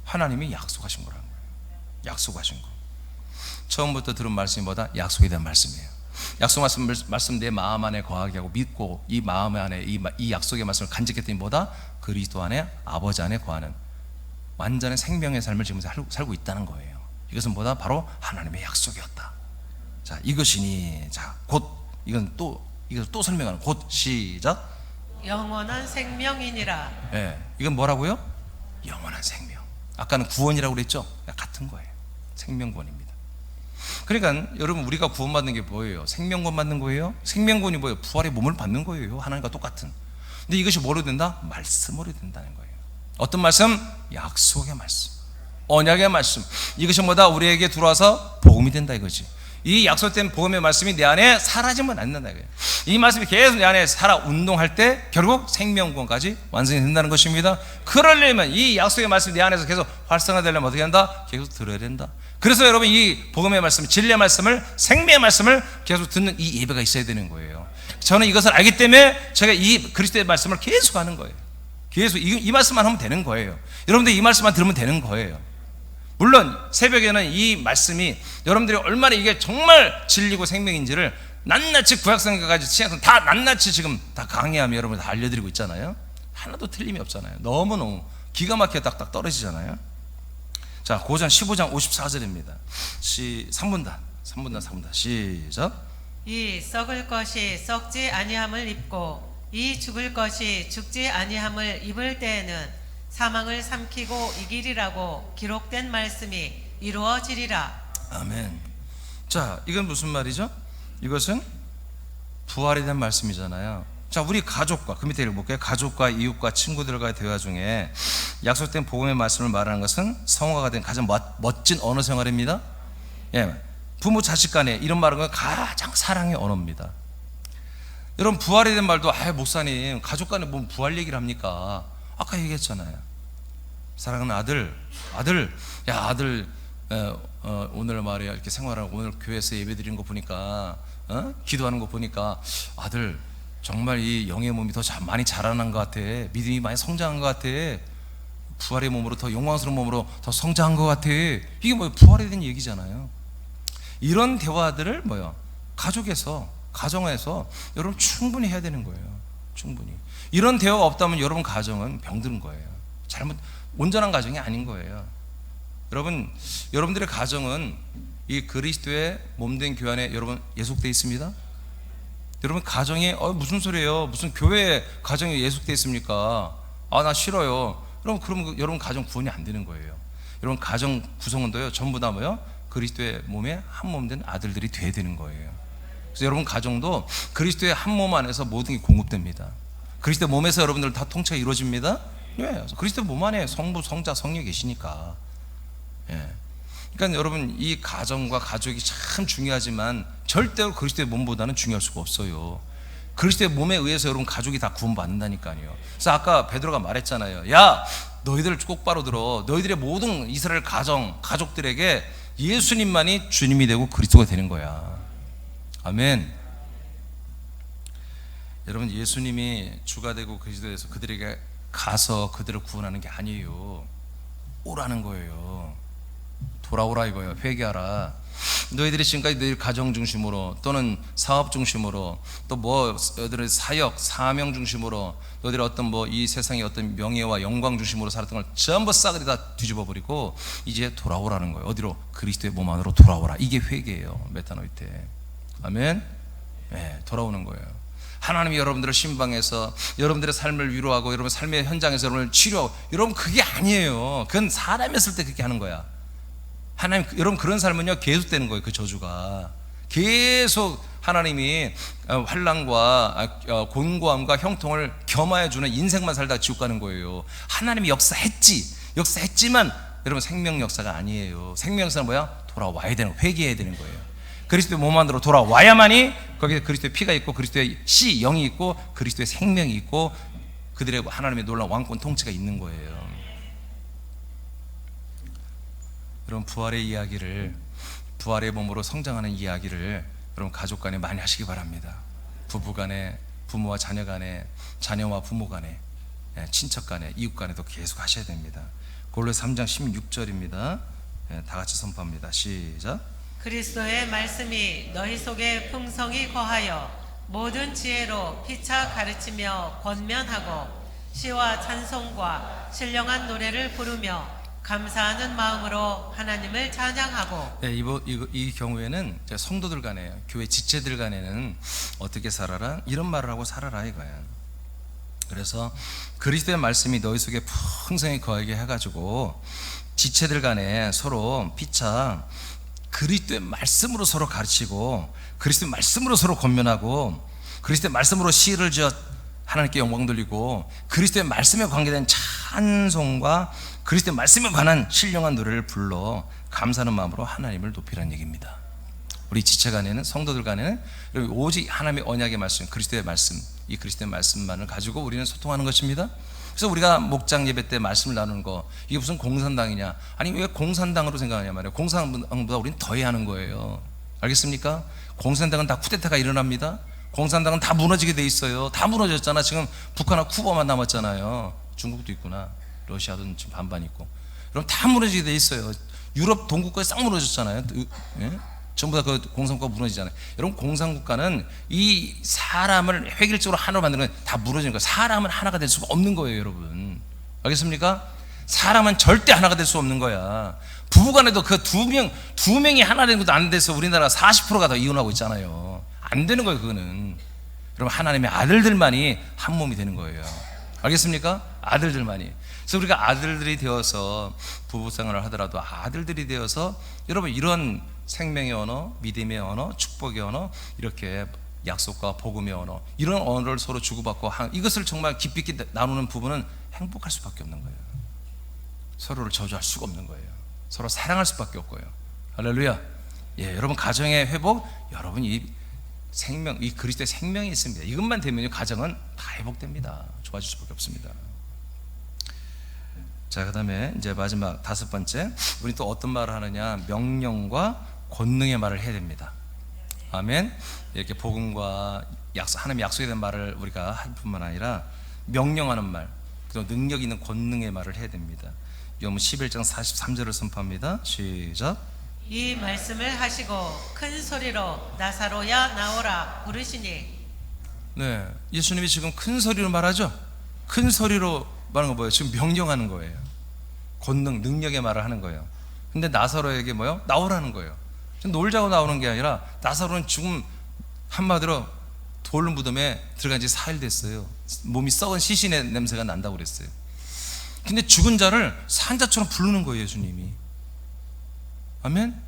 하나님이 약속하신 거라는 거예요. 약속하신 거. 처음부터 들은 말씀이 뭐다? 약속에 대한 말씀이에요. 약속 말씀 내 마음 안에 거하게 하고 믿고 이 마음 안에 이 약속의 말씀을 간직했더니 뭐다? 그리스도 안에 아버지 안에 거하는 완전한 생명의 삶을 지금 살고 있다는 거예요. 이것은 뭐다? 바로 하나님의 약속이었다. 자, 이것이니 자, 곧 이건 또 설명하는 곧 시작. 영원한 생명이니라. 예, 이건 뭐라고요? 영원한 생명. 아까는 구원이라고 그랬죠? 같은 거예요. 생명구원입니다. 그러니까 여러분 우리가 구원받는 게 뭐예요? 생명구원 받는 거예요? 생명구원이 뭐예요? 부활의 몸을 받는 거예요. 하나님과 똑같은. 근데 이것이 뭐로 된다? 말씀으로 된다는 거예요. 어떤 말씀? 약속의 말씀, 언약의 말씀. 이것이 뭐다? 우리에게 들어와서 복음이 된다 이거지. 이 약속된 복음의 말씀이 내 안에 사라지면 안 된다 이거예요. 이 말씀이 계속 내 안에 살아 운동할 때 결국 생명구원까지 완성이 된다는 것입니다. 그러려면 이 약속의 말씀이 내 안에서 계속 활성화되려면 어떻게 한다? 계속 들어야 된다. 그래서 여러분 이 복음의 말씀, 진리의 말씀을, 생명의 말씀을 계속 듣는 이 예배가 있어야 되는 거예요. 저는 이것을 알기 때문에 제가 이 그리스도의 말씀을 계속 하는 거예요. 계속 이 말씀만 하면 되는 거예요. 여러분들 이 말씀만 들으면 되는 거예요. 물론 새벽에는 이 말씀이 여러분들이 얼마나 이게 정말 진리고 생명인지를 낱낱이 구약성경까지 신약성경 다 낱낱이 지금 다 강의하며 여러분 다 알려드리고 있잖아요. 하나도 틀림이 없잖아요. 너무너무 기가 막히게 딱딱 떨어지잖아요. 자, 고전 15장 54절입니다. 3분단 시작. 이 썩을 것이 썩지 아니함을 입고 이 죽을 것이 죽지 아니함을 입을 때에는 사망을 삼키고 이기리라고 기록된 말씀이 이루어지리라. 아멘. 자, 이건 무슨 말이죠? 이것은 부활에 대한 말씀이잖아요. 자, 우리 가족과 그 밑에 읽어볼게요. 가족과 이웃과 친구들과의 대화 중에 약속된 복음의 말씀을 말하는 것은 성화가 된 가장 멋진 언어 생활입니다. 예, 부모 자식 간에 이런 말하는 건 가장 사랑의 언어입니다. 여러분 부활에 대한 말도 목사님 가족 간에 뭐 부활 얘기를 합니까? 아까 얘기했잖아요. 사랑하는 아들, 오늘 말이야 이렇게 생활하고 오늘 교회에서 예배드리는 거 보니까 기도하는 거 보니까 아들 정말 이 영의 몸이 더 많이 자라난 것 같아. 믿음이 많이 성장한 것 같아. 부활의 몸으로 더 영광스러운 몸으로 더 성장한 것 같아. 이게 뭐 부활에 대한 얘기잖아요. 이런 대화들을 가족에서 가정에서 여러분 충분히 해야 되는 거예요. 충분히. 이런 대화가 없다면 여러분 가정은 병든 거예요. 온전한 가정이 아닌 거예요. 여러분들의 가정은 이 그리스도의 몸된 교회 안에 여러분 예속되어 있습니다. 여러분 가정이 무슨 소리예요? 무슨 교회 가정이 예속돼 있습니까? 나 싫어요. 그럼 여러분 가정 구원이 안 되는 거예요. 여러분 가정 구성원도요 전부 다 뭐요? 그리스도의 몸에 한 몸 된 아들들이 돼야 되는 거예요. 그래서 여러분 가정도 그리스도의 한 몸 안에서 모든 게 공급됩니다. 그리스도 몸에서 여러분들 다 통째가 이루어집니다. 예, 그리스도 몸 안에 성부, 성자, 성령이 계시니까. 예. 그러니까 여러분 이 가정과 가족이 참 중요하지만 절대로 그리스도의 몸보다는 중요할 수가 없어요. 그리스도의 몸에 의해서 여러분 가족이 다 구원받는다니까요. 그래서 아까 베드로가 말했잖아요. 야, 너희들 똑바로 들어. 너희들의 모든 이스라엘 가족들에게 예수님만이 주님이 되고 그리스도가 되는 거야. 아멘. 여러분 예수님이 주가 되고 그리스도에서 그들에게 가서 그들을 구원하는 게 아니에요. 오라는 거예요. 돌아오라 이거예요. 회개하라. 너희들이 지금까지 너희 가정 중심으로 또는 사업 중심으로 또 너희들의 사역, 사명 중심으로 너희들의 어떤 이 세상의 어떤 명예와 영광 중심으로 살았던 걸 전부 싸그리 다 뒤집어 버리고 이제 돌아오라는 거예요. 어디로? 그리스도의 몸 안으로 돌아오라. 이게 회개예요. 메타노이테. 아멘. 네, 돌아오는 거예요. 하나님이 여러분들을 신방해서 여러분들의 삶을 위로하고 여러분 삶의 현장에서 여러분을 치료하고 여러분 그게 아니에요. 그건 사람이었을 때 그렇게 하는 거야. 하나님 여러분 그런 삶은요 계속되는 거예요. 그 저주가 계속 하나님이 환난과 곤고함과 형통을 겸하여 주는 인생만 살다가 지옥 가는 거예요. 하나님이 역사했지만 여러분 생명 역사가 아니에요. 생명 역사는 뭐야? 돌아와야 되는, 회개해야 되는 거예요. 그리스도의 몸 안으로 돌아와야만이 거기에 그리스도의 피가 있고 그리스도의 씨 영이 있고 그리스도의 생명이 있고 그들의 하나님의 놀라운 왕권 통치가 있는 거예요. 여러분 부활의 이야기를, 부활의 몸으로 성장하는 이야기를 여러분 가족 간에 많이 하시기 바랍니다. 부부 간에, 부모와 자녀 간에, 자녀와 부모 간에, 친척 간에, 이웃 간에도 계속 하셔야 됩니다. 골로새 3장 16절입니다. 다 같이 선포합니다. 시작. 그리스도의 말씀이 너희 속에 풍성히 거하여 모든 지혜로 피차 가르치며 권면하고 시와 찬송과 신령한 노래를 부르며 감사하는 마음으로 하나님을 찬양하고. 네, 이 경우에는 성도들 간에, 교회 지체들 간에는 어떻게 살아라? 이런 말을 하고 살아라 이거야. 그래서 그리스도의 말씀이 너희 속에 풍성히 거하게 해가지고 지체들 간에 서로 피차 그리스도의 말씀으로 서로 가르치고 그리스도의 말씀으로 서로 권면하고 그리스도의 말씀으로 시를 지어 하나님께 영광 돌리고 그리스도의 말씀에 관계된 찬송과 그리스도의 말씀에 관한 신령한 노래를 불러 감사하는 마음으로 하나님을 높이라는 얘기입니다. 우리 지체 간에는, 성도들 간에는 오직 하나님의 언약의 말씀, 그리스도의 말씀, 이 그리스도의 말씀만을 가지고 우리는 소통하는 것입니다. 그래서 우리가 목장 예배 때 말씀을 나누는 거, 이게 무슨 공산당이냐? 아니 왜 공산당으로 생각하냐 말이에요. 공산당보다 우리는 더해야 하는 거예요. 알겠습니까? 공산당은 다 쿠데타가 일어납니다. 공산당은 다 무너지게 돼 있어요. 다 무너졌잖아. 지금 북한하고 쿠바만 남았잖아요. 중국도 있구나. 러시아도 지금 반반 있고. 그럼 다 무너지게 돼 있어요. 유럽 동국까지 싹 무너졌잖아요. 예? 전부 다 그 공산국가 무너지잖아요. 여러분 공산국가는 이 사람을 획일적으로 하나로 만드는 건 다 무너지는 거예요. 사람은 하나가 될 수가 없는 거예요, 여러분. 알겠습니까? 사람은 절대 하나가 될 수 없는 거야. 부부간에도 그 두 명이 하나 되는 것도 안 돼서 우리나라 40%가 더 이혼하고 있잖아요. 안 되는 거예요, 그거는. 여러분 하나님의 아들들만이 한 몸이 되는 거예요. 알겠습니까? 아들들만이. 그래서 우리가 아들들이 되어서 부부생활을 하더라도 아들들이 되어서 여러분 이런 생명의 언어, 믿음의 언어, 축복의 언어, 이렇게 약속과 복음의 언어, 이런 언어를 서로 주고받고 이것을 정말 깊이 있게 나누는 부부는 행복할 수밖에 없는 거예요. 서로를 저주할 수가 없는 거예요. 서로 사랑할 수밖에 없고요. 할렐루야. 예, 여러분 가정의 회복, 여러분 이 생명, 이 그리스도의 생명이 있습니다. 이것만 되면 가정은 다 회복됩니다. 좋아질 수밖에 없습니다. 자, 그다음에 이제 마지막 5번째, 우리 또 어떤 말을 하느냐? 명령과 권능의 말을 해야 됩니다. 아멘. 이렇게 복음과 하나님의 약속에 대한 말을 우리가 할 뿐만 아니라 명령하는 말, 그리고 능력 있는 권능의 말을 해야 됩니다. 요한 11장 43절을 선포합니다. 시작. 이 말씀을 하시고 큰 소리로 나사로야 나오라 부르시니. 네, 예수님이 지금 큰 소리로 말하죠. 큰 소리로 말하는 거 뭐예요? 지금 명령하는 거예요. 권능, 능력의 말을 하는 거예요. 근데 나사로에게 뭐예요? 나오라는 거예요. 놀자고 나오는 게 아니라 나사로는 지금 한마디로 돌 무덤에 들어간 지 4일 됐어요. 몸이 썩은 시신의 냄새가 난다고 그랬어요. 근데 죽은 자를 산 자처럼 부르는 거예요, 예수님이. 아멘?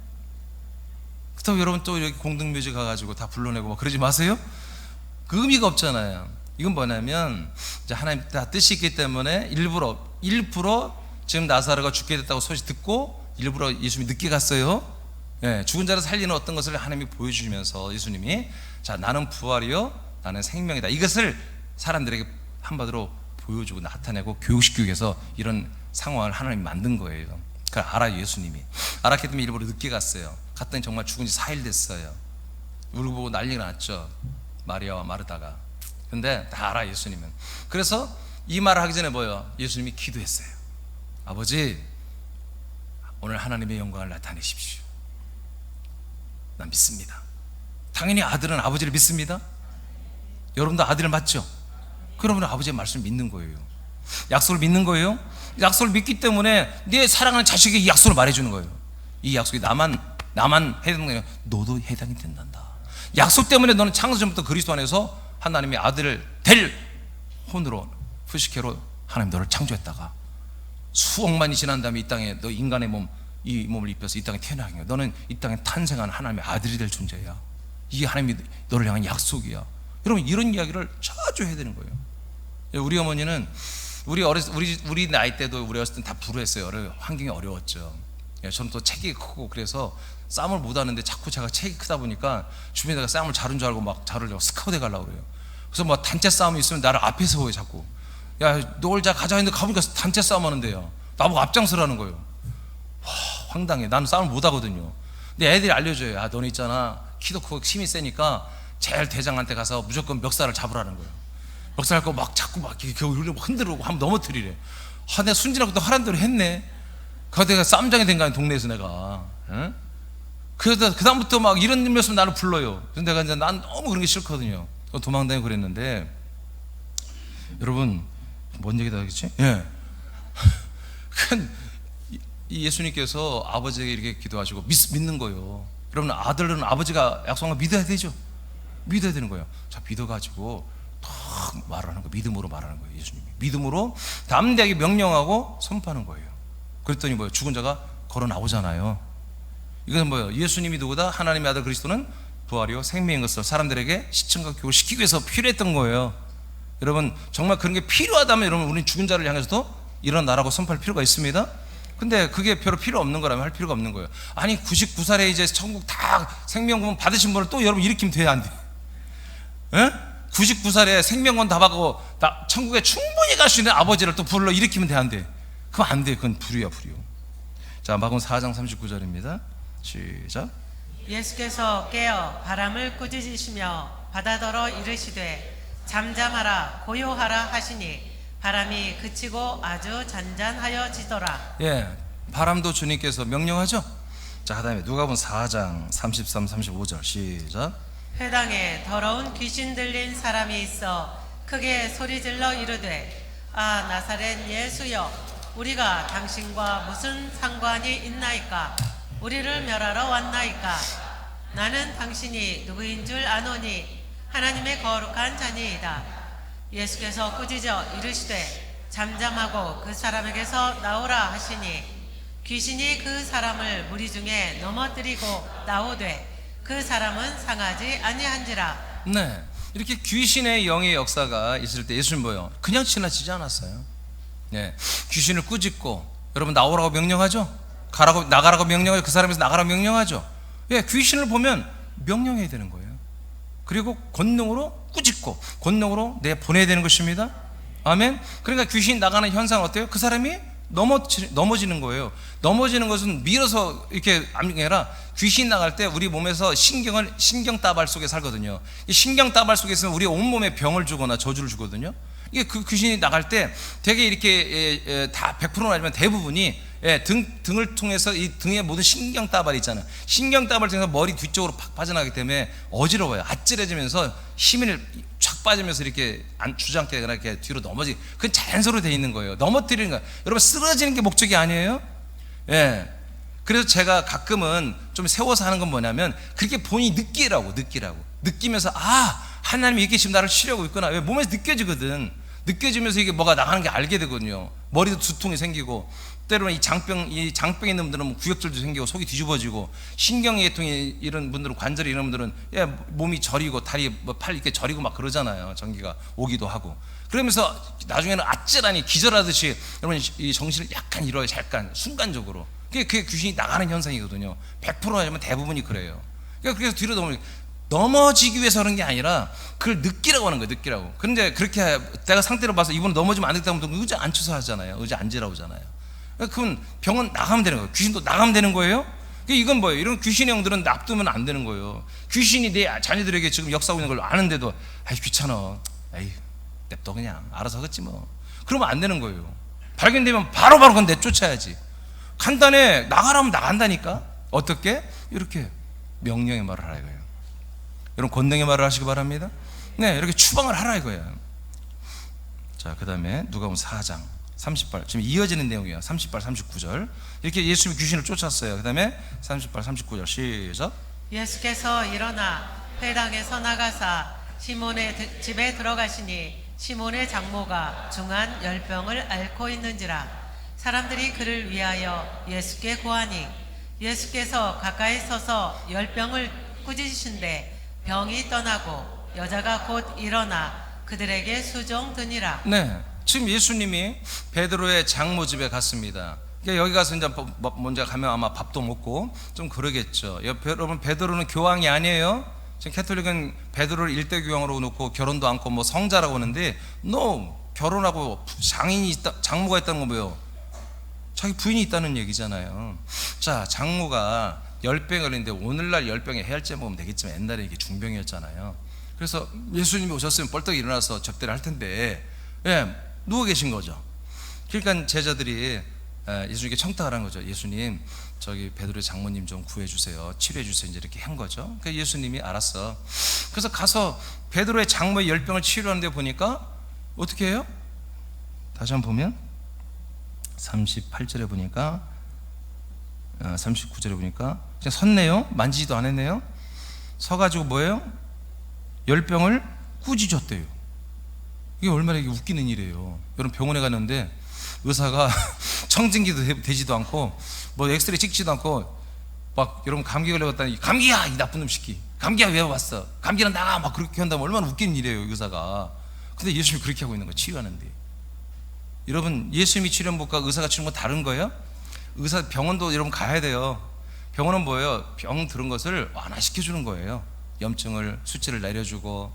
그렇다고 여러분 또 이렇게 공동묘지 가가지고 다 불러내고 막 그러지 마세요. 그 의미가 없잖아요. 이건 뭐냐면 이제 하나님 다 뜻이 있기 때문에 일부러 지금 나사로가 죽게 됐다고 소식 듣고 일부러 예수님이 늦게 갔어요. 예, 죽은 자를 살리는 어떤 것을 하나님이 보여주시면서 예수님이 자, 나는 부활이요 나는 생명이다, 이것을 사람들에게 한마디로 보여주고 나타내고 교육시키기 위해서 이런 상황을 하나님이 만든 거예요. 그걸 알아요. 예수님이 알았기 때문에 일부러 늦게 갔어요. 갔더니 정말 죽은 지 4일 됐어요. 울고 보고 난리가 났죠, 마리아와 마르다가. 근데 다 알아, 예수님은. 그래서 이 말을 하기 전에 뭐예요? 예수님이 기도했어요. 아버지, 오늘 하나님의 영광을 나타내십시오. 난 믿습니다. 당연히 아들은 아버지를 믿습니다. 여러분도 아들을 맞죠? 그러면 아버지의 말씀을 믿는 거예요. 약속을 믿는 거예요. 약속을 믿기 때문에 내 사랑하는 자식에게 이 약속을 말해주는 거예요. 이 약속이 나만 해당되는 게 아니라 너도 해당이 된단다. 약속 때문에 너는 창세 전부터 그리스도 안에서 하나님의 아들을 될 혼으로, 푸시케로 하나님 너를 창조했다가 수억만이 지난 다음에 이 땅에 너 인간의 이 몸을 입혀서 이 땅에 태어나게 한 거야. 너는 이 땅에 탄생한 하나님의 아들이 될 존재야. 이게 하나님이 너를 향한 약속이야. 여러분, 이런 이야기를 자주 해야 되는 거예요. 우리 어머니는 우리 나이 때도 우리 어렸을 땐 다 불우했어요. 환경이 어려웠죠. 저는 또 체격이 크고 그래서 싸움을 못 하는데 자꾸 제가 체격이 크다 보니까 주변에다가 싸움을 잘하는 줄 알고 막 자르려고 스카우트 가려고 그래요. 그래서 막 단체 싸움이 있으면 나를 앞에 세워요. 자꾸 야 놀자 가자 했는데 가보니까 단체 싸움 하는데요, 나보고 앞장서라는 거예요. 와, 황당해. 나는 싸움을 못 하거든요. 근데 애들이 알려줘요. 야, 너는 있잖아, 키도 크고 힘이 세니까 제일 대장한테 가서 무조건 멱살을 잡으라는 거예요. 멱살 갖고 막 자꾸 막 이렇게 흔들고 하면 넘어뜨리래. 아, 내가 순진하고 또 하란 대로 했네. 그래서 내가 쌈장이 된 거 아니야, 동네에서 내가. 응? 그래서 그다음부터 막 이런 일이었으면 나를 불러요. 그래서 내가 이제 난 너무 그런 게 싫거든요. 도망다니고 그랬는데, 여러분 뭔 얘기다 하겠지? 예. 이 예수님께서 아버지에게 이렇게 기도하시고 믿는 거예요. 여러분, 아들은 아버지가 약속한 거 믿어야 되죠. 믿어야 되는 거예요. 자, 믿어가지고 탁 말하는 거, 믿음으로 말하는 거예요. 예수님이 믿음으로 담대하게 명령하고 선포하는 거예요. 그랬더니 뭐예요? 죽은 자가 걸어 나오잖아요. 이건 뭐예요? 예수님이 누구다? 하나님의 아들 그리스도는 부활이요 생명인 것을 사람들에게 시청과 교육을 시키기 위해서 필요했던 거예요. 여러분, 정말 그런 게 필요하다면 여러분, 우리는 죽은 자를 향해서도 일어나라고 선포할 필요가 있습니다. 근데 그게 별로 필요 없는 거라면 할 필요가 없는 거예요. 아니 99살에 이제 천국 다 생명권 받으신 분을 또 여러분 일으키면 돼야 안 돼? 에? 99살에 생명권 다 받고 천국에 충분히 갈 수 있는 아버지를 또 불러 일으키면 돼, 안 돼? 그건 안 돼. 그건 불이야, 불이요. 자, 마가복음 4장 39절입니다. 시작. 예수께서 깨어 바람을 꾸짖으시며 바다더러 이르시되 잠잠하라 고요하라 하시니 바람이 그치고 아주 잔잔하여지더라. 예, 바람도 주님께서 명령하죠. 자, 그다음에 누가복음 4장 33, 35절 시작. 회당에 더러운 귀신 들린 사람이 있어 크게 소리질러 이르되 아 나사렛 예수여, 우리가 당신과 무슨 상관이 있나이까? 우리를 멸하러 왔나이까? 나는 당신이 누구인 줄 아노니 하나님의 거룩한 자니이다. 예수께서 꾸짖어 이르시되 잠잠하고 그 사람에게서 나오라 하시니 귀신이 그 사람을 무리 중에 넘어뜨리고 나오되 그 사람은 상하지 아니한지라. 네, 이렇게 귀신의 영의 역사가 있을 때 예수는 뭐예요? 그냥 지나치지 않았어요. 네, 귀신을 꾸짖고 여러분 나오라고 명령하죠. 나가라고 명령하죠. 그 사람에서 나가라고 명령하죠. 예, 귀신을 보면 명령해야 되는 거예요. 그리고 권능으로 꾸짖고 권능으로 보내야 되는 것입니다. 아멘. 그러니까 귀신 나가는 현상은 어때요? 그 사람이 넘어지는 거예요. 넘어지는 것은 밀어서 이렇게 아니라 귀신 나갈 때 우리 몸에서 신경따발 속에 살거든요. 이 신경따발 속에 있으면 우리 온몸에 병을 주거나 저주를 주거든요. 이게 그 귀신이 나갈 때 되게 이렇게 다 100%는 아니지만 대부분이 등을 통해서 이 등의 모든 신경따발이 있잖아요. 신경따발을 통해서 머리 뒤쪽으로 팍 빠져나가기 때문에 어지러워요. 아찔해지면서 힘이 쫙 빠지면서 이렇게 주저앉게 이렇게 뒤로 넘어지기. 그건 자연스러로 돼 있는 거예요. 넘어뜨리는 거예요. 여러분, 쓰러지는 게 목적이 아니에요. 예. 그래서 제가 가끔은 좀 세워서 하는 건 뭐냐면 그렇게 본인이 느끼라고 느끼면서 하나님이 이렇게 지금 나를 치료하고 있구나. 왜? 몸에서 느껴지거든. 느껴지면서 이게 뭐가 나가는 게 알게 되거든요. 머리도 두통이 생기고, 때로는 이 장병 있는 분들은 구역질도 생기고 속이 뒤집어지고, 신경계통이 이런 분들은, 관절이 이런 분들은 몸이 저리고 다리 팔 이렇게 저리고 막 그러잖아요. 전기가 오기도 하고. 그러면서 나중에는 아찔하니 기절하듯이 여러분 이 정신을 약간 잃어요. 잠깐 순간적으로. 그게 귀신이 나가는 현상이거든요. 100% 하면 대부분이 그래요. 그래서 뒤로 넘어지기 위해서 그런 게 아니라 그걸 느끼라고 하는 거예요. 느끼라고. 그런데 그렇게 내가 상태로 봐서 이분은 넘어지면 안 되겠다고 하면 의자 앉혀서 하잖아요. 의자 앉으라고 하잖아요. 그건 병은 나가면 되는 거예요. 귀신도 나가면 되는 거예요. 이건 뭐예요? 이런 귀신의 영들은 납두면 안 되는 거예요. 귀신이 내 자녀들에게 지금 역사하고 있는 걸 아는데도 아이 귀찮아, 에이 냅둬 그냥 알아서 하겠지 뭐. 그러면 안 되는 거예요. 발견되면 바로바로 그건 내쫓아야지. 간단해. 나가라면 나간다니까. 어떻게? 이렇게 명령의 말을 하라 이거예요. 여러분 권능의 말을 하시기 바랍니다. 네, 이렇게 추방을 하라 이거예요. 자, 그 다음에 누가복음 4장 38, 지금 이어지는 내용이에요. 38, 39절. 이렇게 예수님이 귀신을 쫓았어요. 그 다음에 38, 39절 시작. 예수께서 일어나 회당에서 나가사 시몬의 집에 들어가시니 시몬의 장모가 중한 열병을 앓고 있는지라. 사람들이 그를 위하여 예수께 고하니 예수께서 가까이 서서 열병을 꾸짖으신데 병이 떠나고 여자가 곧 일어나 그들에게 수종드니라. 네, 지금 예수님이 베드로의 장모 집에 갔습니다. 그러니까 여기 가서 이제 먼저 가면 아마 밥도 먹고 좀 그러겠죠. 여러분 베드로는 교황이 아니에요. 지금 캐톨릭은 베드로를 일대 교황으로 놓고 결혼도 않고 뭐 성자라고 하는데, no, 결혼하고 장모가 있다는 건 뭐예요? 자기 부인이 있다는 얘기잖아요. 자, 장모가 열병이 걸리는데 오늘날 열병에 해열제 먹으면 되겠지만 옛날에 이게 중병이었잖아요. 그래서 예수님이 오셨으면 벌떡 일어나서 접대를 할 텐데 누워 계신 거죠. 그러니까 제자들이 예수님께 청탁을 한 거죠. 예수님, 저기 베드로의 장모님 좀 구해주세요, 치료해주세요. 이제 이렇게 한 거죠. 그러니까 예수님이 알았어. 그래서 가서 베드로의 장모의 열병을 치료하는데 보니까 어떻게 해요? 다시 한번 보면 38절에 보니까 39절에 보니까 그냥 섰네요. 만지지도 않았네요. 서가지고 뭐예요? 열병을 꾸짖었대요. 이게 얼마나 이게 웃기는 일이에요. 여러분 병원에 갔는데 의사가 청진기도 되지도 않고 뭐 엑스레이 찍지도 않고 막 여러분 감기 걸려갔다니, 감기야 이 나쁜 놈 새끼, 감기야 왜 왔어, 감기는 나가, 막 그렇게 한다면 얼마나 웃기는 일이에요 의사가. 근데 예수님이 그렇게 하고 있는 거예요. 치료하는데. 여러분 예수님이 치료한 것과 의사가 치료한 건 다른 거예요? 의사 병원도 여러분 가야 돼요. 병원은 뭐예요? 병 들은 것을 완화시켜 주는 거예요. 염증을 수치를 내려주고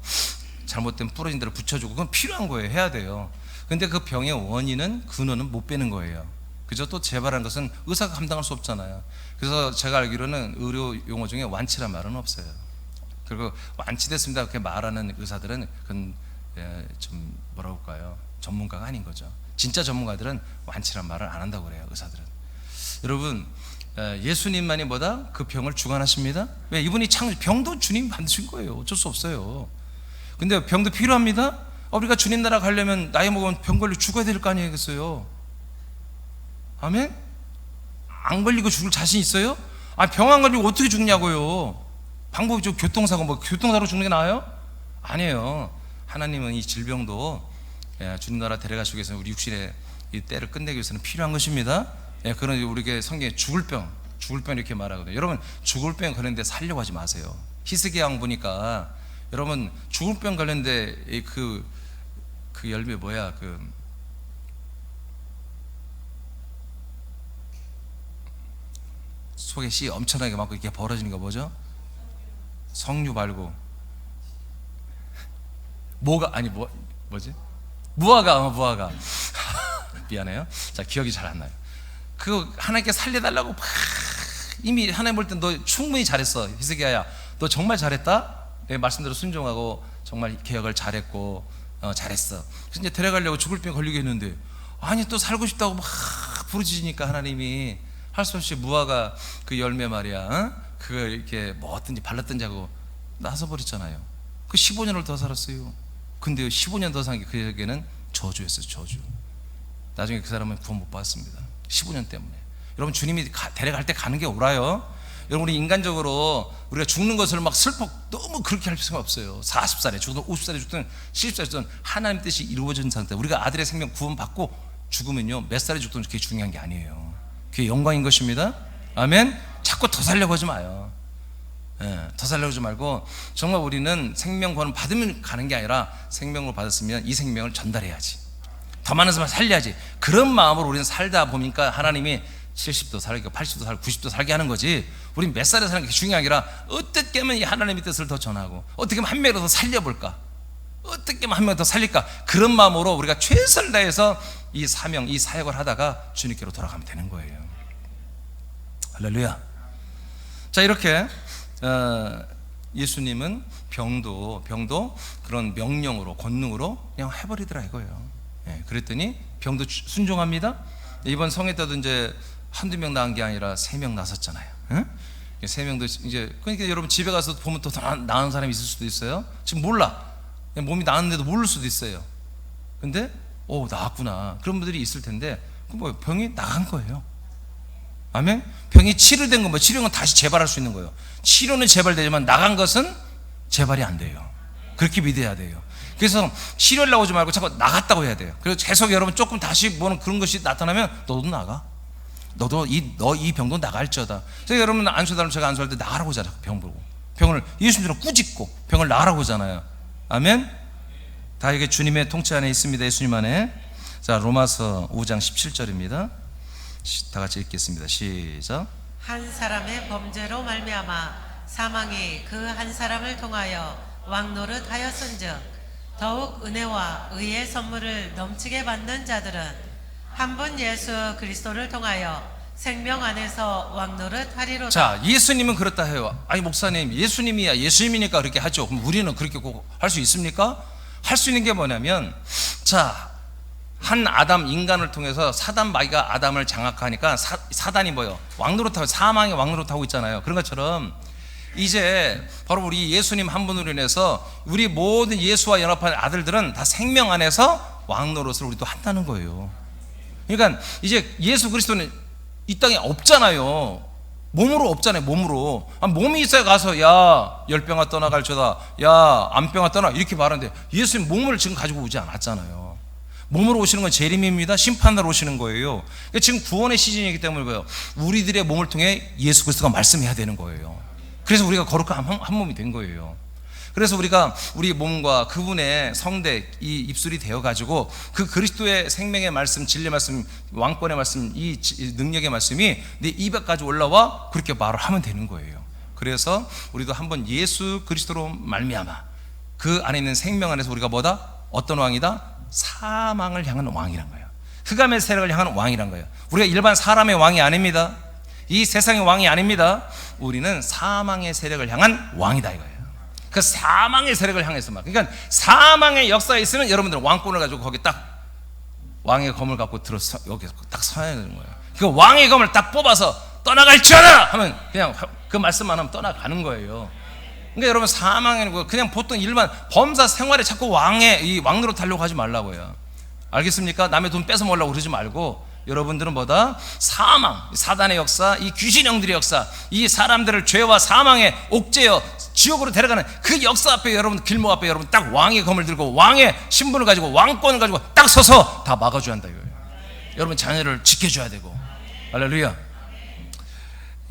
잘못된 부러진 데를 붙여주고, 그건 필요한 거예요. 해야 돼요. 근데 그 병의 원인은, 근원은 못 빼는 거예요. 그죠? 또 재발한 것은 의사가 감당할 수 없잖아요. 그래서 제가 알기로는 의료 용어 중에 완치란 말은 없어요. 그리고 완치됐습니다 그렇게 말하는 의사들은 그건 좀 뭐라고 할까요? 전문가가 아닌 거죠. 진짜 전문가들은 완치란 말을 안 한다고 그래요. 의사들은. 여러분 예수님만이 뭐다? 그 병을 주관하십니다. 왜? 이분이 병도 주님이 만드신 거예요. 어쩔 수 없어요. 근데 병도 필요합니다. 우리가 주님 나라 가려면 나이 먹으면 병 걸려 죽어야 될 거 아니겠어요? 아멘? 안 걸리고 죽을 자신 있어요? 병 안 걸리고 어떻게 죽냐고요? 방법이 좀 교통사고, 뭐 교통사고로 죽는 게 나아요? 아니에요. 하나님은 이 질병도 주님 나라 데려가시기 위해서 우리 육신의 이 때를 끝내기 위해서는 필요한 것입니다. 그런 우리에게 성경에 죽을 병 이렇게 말하거든요. 여러분 죽을 병 걸렸는데 살려고 하지 마세요. 히스기야 왕 보니까 여러분 죽을 병 걸렸는데 그 열매 뭐야? 속에 씨 엄청나게 많고 이렇게 벌어지는 거 뭐죠? 석류 발고 뭐지? 무화과 미안해요. 자, 기억이 잘 안 나요. 하나님께 살려달라고 막 이미 하나님 볼 땐 너 충분히 잘했어. 히스기야야, 너 정말 잘했다. 내 말씀대로 순종하고 정말 개혁을 잘했고 잘했어. 그래서 이제 데려가려고 죽을 병 걸리게 했는데 아니 또 살고 싶다고 막 부르짖으니까 하나님이 할 수 없이 무화과 그 열매 말이야, 그걸 이렇게 뭐 어떤지 발랐든지 하고 나서버렸잖아요. 그 15년을 더 살았어요. 근데 15년 더 산 게 그에게는 저주였어요. 저주. 나중에 그 사람은 구원 못 받았습니다. 15년 때문에. 여러분 주님이 데려갈 때 가는 게 옳아요. 여러분, 우리 인간적으로 우리가 죽는 것을 막 슬퍼 너무 그렇게 할 필요가 없어요. 40살에 죽든 50살에 죽든 70살에 죽든 하나님 뜻이 이루어진 상태, 우리가 아들의 생명 구원받고 죽으면요 몇 살에 죽든 그게 중요한 게 아니에요. 그게 영광인 것입니다. 아멘. 자꾸 더 살려고 하지 마요. 더 살려고 하지 말고 정말 우리는 생명 구원 받으면 가는 게 아니라 생명을 받았으면 이 생명을 전달해야지, 더 많은 사람을 살려야지. 그런 마음으로 우리는 살다 보니까 하나님이 70도 살게, 80도 살게, 90도 살게 하는 거지. 우린 몇 살에 사는 게 중요한 게 아니라 어떻게 하면 이 하나님의 뜻을 더 전하고, 어떻게 하면 한 명이라도 더 살려볼까, 어떻게 하면 한 명 더 살릴까, 그런 마음으로 우리가 최선을 다해서 이 사명, 이 사역을 하다가 주님께로 돌아가면 되는 거예요. 할렐루야. 자, 이렇게 예수님은 병도 그런 명령으로, 권능으로 그냥 해버리더라 이거예요. 그랬더니 병도 순종합니다. 이번 성회 때도 이제 한두 명 나은 게 아니라 3명 나섰잖아요. 3명도 이제, 그러니까 여러분 집에 가서 보면 또 나은 사람이 있을 수도 있어요. 지금 몰라, 몸이 나았는데도 모를 수도 있어요. 근데 나았구나, 그런 분들이 있을 텐데, 뭐 병이 나간 거예요. 아멘. 병이 치료된 건 치료는 다시 재발할 수 있는 거예요. 치료는 재발되지만 나간 것은 재발이 안 돼요. 그렇게 믿어야 돼요. 그래서 치료를 나오지 말고 자꾸 나갔다고 해야 돼요. 그래서 계속 여러분 조금 다시 뭐는 그런 것이 나타나면 너도 나가, 너도 이 병도 나갈지어다. 그래서 여러분 안수하면 제가 안수할 때 나가라고 하잖아요. 병 보고 병을 예수님처럼 꾸짖고 병을 나가라고 하잖아요. 아멘. 다 이게 주님의 통치 안에 있습니다. 예수님 안에. 자, 로마서 5장 17절입니다. 다 같이 읽겠습니다. 시작. 한 사람의 범죄로 말미암아 사망이 그 한 사람을 통하여 왕노릇하였은즉 더욱 은혜와 의의 선물을 넘치게 받는 자들은 한 분 예수 그리스도를 통하여 생명 안에서 왕노릇하리로다. 자, 예수님은 그렇다 해요. 아니 목사님, 예수님이야, 예수님이니까 그렇게 하죠. 그럼 우리는 그렇게 꼭 할 수 있습니까? 할 수 있는 게 뭐냐면, 자, 한 아담 인간을 통해서 사단 마귀가 아담을 장악하니까 사단이 뭐예요? 왕노릇하고, 사망의 왕노릇하고 있잖아요. 그런 것처럼 이제 바로 우리 예수님 한 분으로 인해서 우리 모든 예수와 연합한 아들들은 다 생명 안에서 왕노릇을 우리도 한다는 거예요. 그러니까 이제 예수 그리스도는 이 땅에 없잖아요. 몸으로 없잖아요. 몸으로. 몸이 있어야 가서 야 열병아 떠나갈지어다, 야 암병아 떠나, 이렇게 말하는데 예수님 몸을 지금 가지고 오지 않았잖아요. 몸으로 오시는 건 재림입니다. 심판으로 오시는 거예요. 그러니까 지금 구원의 시즌이기 때문에 뭐예요? 우리들의 몸을 통해 예수 그리스도가 말씀해야 되는 거예요. 그래서 우리가 거룩한 한 몸이 된 거예요. 그래서 우리가 우리 몸과 그분의 성대, 이 입술이 되어가지고 그 그리스도의 생명의 말씀, 진리의 말씀, 왕권의 말씀, 이 능력의 말씀이 내 입에까지 올라와 그렇게 말을 하면 되는 거예요. 그래서 우리도 한번 예수 그리스도로 말미암아 그 안에 있는 생명 안에서 우리가 뭐다? 어떤 왕이다? 사망을 향한 왕이란 거예요. 흑암의 세력을 향한 왕이란 거예요. 우리가 일반 사람의 왕이 아닙니다. 이 세상의 왕이 아닙니다. 우리는 사망의 세력을 향한 왕이다 이거예요. 그 사망의 세력을 향해서 막, 그러니까 사망의 역사에 있으면 여러분들은 왕권을 가지고 거기 딱 왕의 검을 갖고 들어서 여기 딱 서야 되는 거예요. 그 왕의 검을 딱 뽑아서 떠나갈지어다 하면 그냥 그 말씀만 하면 떠나가는 거예요. 그러니까 여러분 사망이 그냥 보통 일반 범사 생활에 자꾸 이 왕으로 타려고 하지 말라고요. 알겠습니까? 남의 돈 뺏어 먹으려고 그러지 말고, 여러분들은 뭐다? 사망, 사단의 역사, 이 귀신 영들의 역사, 이 사람들을 죄와 사망에 옥죄어 지옥으로 데려가는 그 역사 앞에, 여러분 길목 앞에 여러분 딱 왕의 검을 들고 왕의 신분을 가지고 왕권을 가지고 딱 서서 다 막아줘야 한다 이거예요. 여러분 자녀를 지켜줘야 되고. 할렐루야.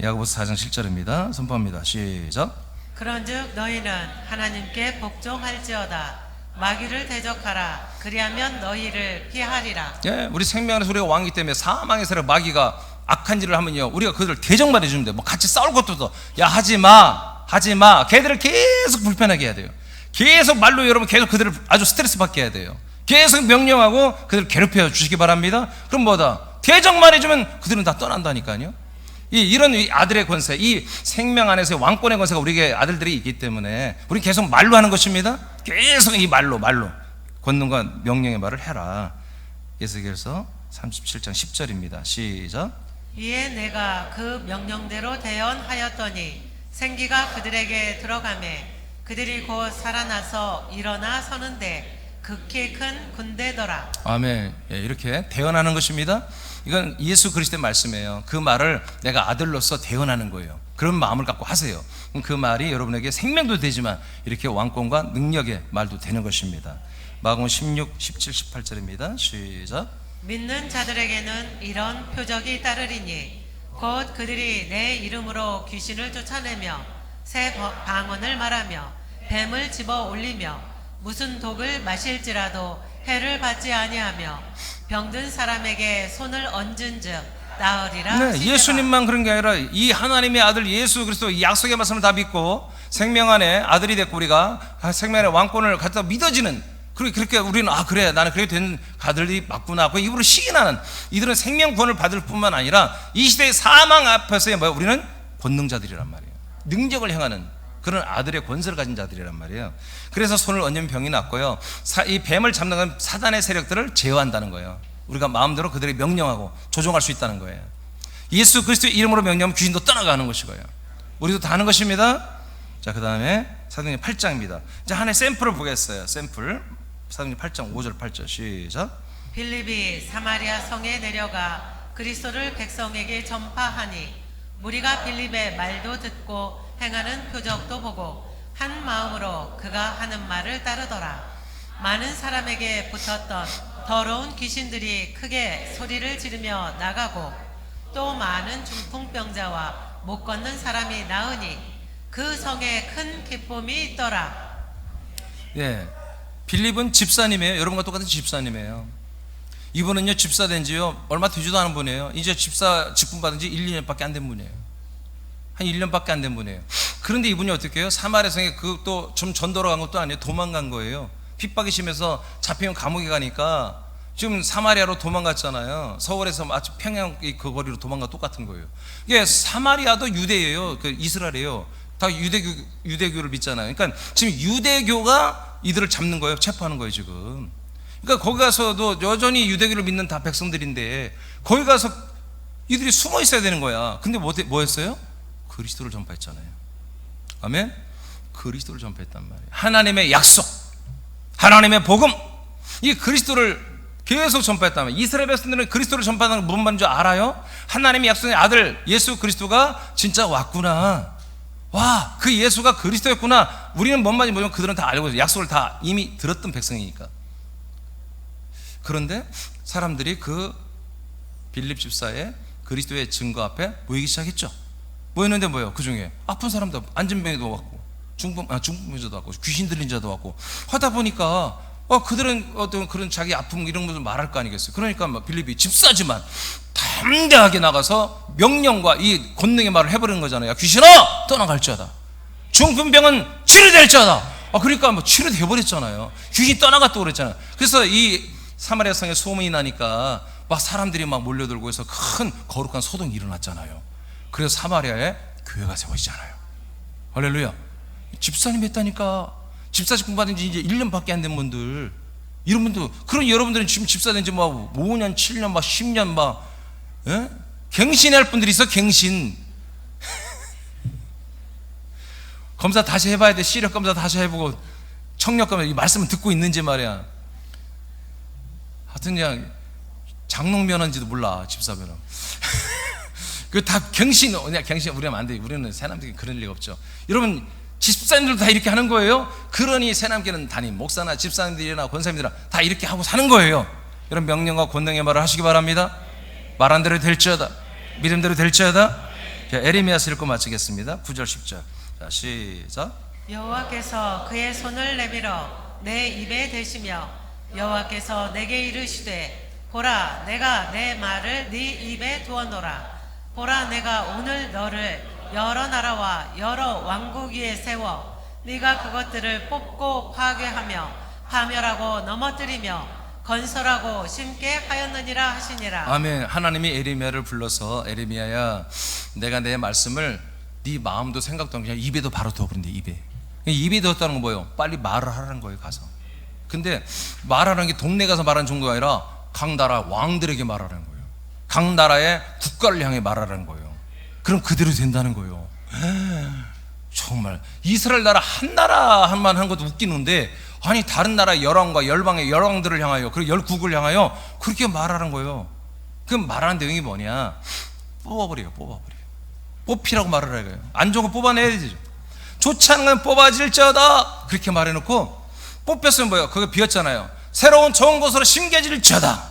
야고보서 4장 7절입니다. 선포합니다. 시작. 그런즉 너희는 하나님께 복종할지어다. 마귀를 대적하라. 그리하면 너희를 피하리라. 예, 우리 생명 안에서 우리가 왕이기 때문에 사망의 세력 마귀가 악한 일을 하면요, 우리가 그들을 대적만 해주면 돼. 뭐 같이 싸울 것도 없어. 야 하지마. 걔들을 계속 불편하게 해야 돼요. 계속 말로 여러분 계속 그들을 아주 스트레스 받게 해야 돼요. 계속 명령하고 그들을 괴롭혀 주시기 바랍니다. 그럼 뭐다? 대적만 해주면 그들은 다 떠난다니까요. 이런 아들의 권세, 이 생명 안에서의 왕권의 권세가 우리에게 아들들이 있기 때문에 우리 계속 말로 하는 것입니다. 계속 이 말로 권능과 명령의 말을 해라. 에스겔서 37장 10절입니다. 시작. 이에 내가 그 명령대로 대언하였더니 생기가 그들에게 들어가매 그들이 곧 살아나서 일어나 서는데 극히 큰 군대더라. 아멘. 예, 이렇게 대언하는 것입니다. 이건 예수 그리스도의 말씀이에요. 그 말을 내가 아들로서 대언하는 거예요. 그런 마음을 갖고 하세요. 그 말이 여러분에게 생명도 되지만 이렇게 왕권과 능력의 말도 되는 것입니다. 마가복음 16, 17, 18절입니다. 시작. 믿는 자들에게는 이런 표적이 따르리니 곧 그들이 내 이름으로 귀신을 쫓아내며 새 방언을 말하며 뱀을 집어 올리며 무슨 독을 마실지라도 해를 받지 아니하며 병든 사람에게 손을 얹은즉 나으리라. 네, 하시니라. 예수님만 그런 게 아니라 이 하나님의 아들 예수 그리스도 이 약속의 말씀을 다 믿고 생명 안에 아들이 됐고 우리가 생명 안에 왕권을 갖다 믿어지는, 그렇게 우리는 그래 나는 그렇게 된 가들이 맞구나. 그 입으로 시인하는 이들은 생명 구원을 받을 뿐만 아니라 이 시대의 사망 앞에서의 우리는 권능자들이란 말이에요. 능력을 행하는 그런 아들의 권세를 가진 자들이란 말이에요. 그래서 손을 얹으면 병이 낫고요. 이 뱀을 잡는 건 사단의 세력들을 제어한다는 거예요. 우리가 마음대로 그들에게 명령하고 조종할 수 있다는 거예요. 예수 그리스도의 이름으로 명령하면 귀신도 떠나가는 것이고요. 우리도 다 하는 것입니다. 자, 그 다음에 사도행전 8장입니다. 자, 하나의 샘플을 보겠어요. 샘플. 사도행전 8장 5절 8절 시작. 빌립이 사마리아 성에 내려가 그리스도를 백성에게 전파하니 무리가 빌립의 말도 듣고 행하는 표적도 보고 한 마음으로 그가 하는 말을 따르더라. 많은 사람에게 붙었던 더러운 귀신들이 크게 소리를 지르며 나가고 또 많은 중풍병자와 못 걷는 사람이 나으니 그 성에 큰 기쁨이 있더라. 예, 빌립은 집사님이에요. 여러분과 똑같은 집사님이에요. 이분은요 집사 된 지요 얼마 되지도 않은 분이에요. 이제 집사 직분 받은 지 1, 2년밖에 안 된 분이에요. 한 1년밖에 안 된 분이에요. 그런데 이분이 어떻게 해요? 사마리아 성에 그또 좀 전도로 간 것도 아니에요. 도망간 거예요. 핍박이 심해서 잡히면 감옥에 가니까 지금 사마리아로 도망갔잖아요. 서울에서 마치 평양 그 거리로 도망가 똑같은 거예요. 이게 사마리아도 유대예요. 그 이스라엘이에요. 다 유대교를 믿잖아요. 그러니까 지금 유대교가 이들을 잡는 거예요. 체포하는 거예요 지금. 그러니까 거기 가서도 여전히 유대교를 믿는 다 백성들인데 거기 가서 이들이 숨어 있어야 되는 거야. 근데 뭐 했어요? 그리스도를 전파했잖아요. 아멘. 그리스도를 전파했단 말이에요. 하나님의 약속, 하나님의 복음, 이 그리스도를 계속 전파했단 말이에요. 이스라엘 백성들은 그리스도를 전파하는 건 무슨 말인 줄 알아요? 하나님의 약속의 아들 예수 그리스도가 진짜 왔구나. 와, 그 예수가 그리스도였구나. 우리는 뭔 말인지 모르면 그들은 다 알고 있어요. 약속을 다 이미 들었던 백성이니까. 그런데 사람들이 그 빌립 집사의 그리스도의 증거 앞에 모이기 시작했죠. 모였는데 뭐예요? 그 중에 아픈 사람도 안진병도 왔고 중풍병자도 왔고 귀신 들린 자도 왔고 하다 보니까 그들은 어떤 그런 자기 아픔 이런 것을 말할 거 아니겠어요. 그러니까 빌립이 집사지만 담대하게 나가서 명령과 이 권능의 말을 해버리는 거잖아요. 귀신아 떠나갈지어다. 중풍병은 치료될지어다. 그러니까 치료되어버렸잖아요. 귀신 떠나갔다고 그랬잖아요. 그래서 이 사마리아 성에 소문이 나니까 사람들이 몰려들고 해서 큰 거룩한 소동이 일어났잖아요. 그래서 사마리아에 교회가 세워지잖아요. 할렐루야. 집사님 했다니까. 집사 직분 받은 지 이제 1년밖에 안 된 분들, 이런 분들, 그런 여러분들은 지금 집사 된 지 5년, 7년, 10년 갱신할 분들이 있어. 갱신. 검사 다시 해봐야 돼. 시력 검사 다시 해보고 청력 검사, 이 말씀을 듣고 있는지 말이야. 하여튼 그냥 장롱 면허인지도 몰라. 집사 면허. 그 다 갱신 우리는 안 돼. 우리는 새남들이 그런 리가 없죠. 여러분 집사님들도 다 이렇게 하는 거예요. 그러니 새남교는 담임 목사나 집사님들이나 권사님들이나 다 이렇게 하고 사는 거예요. 여러분 명령과 권능의 말을 하시기 바랍니다. 말한 대로 될지어다. 믿음대로 될지어다. 에레미야서 읽고 마치겠습니다. 9절 10절. 자, 시작. 여호와께서 그의 손을 내밀어 내 입에 대시며 여호와께서 내게 이르시되 보라 내가 내 말을 네 입에 두어놓으라. 보라 내가 오늘 너를 여러 나라와 여러 왕국 위에 세워 네가 그것들을 뽑고 파괴하며 파멸하고 넘어뜨리며 건설하고 심게 하였느니라 하시니라. 아멘. 하나님이 에레미야를 불러서 에레미야야 내가 내 말씀을 네 마음도 생각도 안 그냥 입에도 바로 두어버린대. 입에 두었다는 건 뭐예요? 빨리 말을 하라는 거예요. 가서. 근데 말하는 게 동네 가서 말하는 정도가 아니라 각 나라 왕들에게 말하라는 거예요. 각 나라의 국가를 향해 말하라는 거예요. 그럼 그대로 된다는 거예요. 정말 이스라엘 나라 한 나라만 한 것도 웃기는데 아니 다른 나라 열왕과 열방의 열왕들을 향하여 그리고 열국을 향하여 그렇게 말하는 거예요. 그럼 말하는 내용이 뭐냐? 뽑아버려. 뽑히라고 말을 해요. 안 좋은 거 뽑아내야 되죠. 좋지 않은 건 뽑아질지어다 그렇게 말해놓고, 뽑혔으면 뭐예요? 그게 비었잖아요. 새로운 좋은 것으로 심겨질지어다.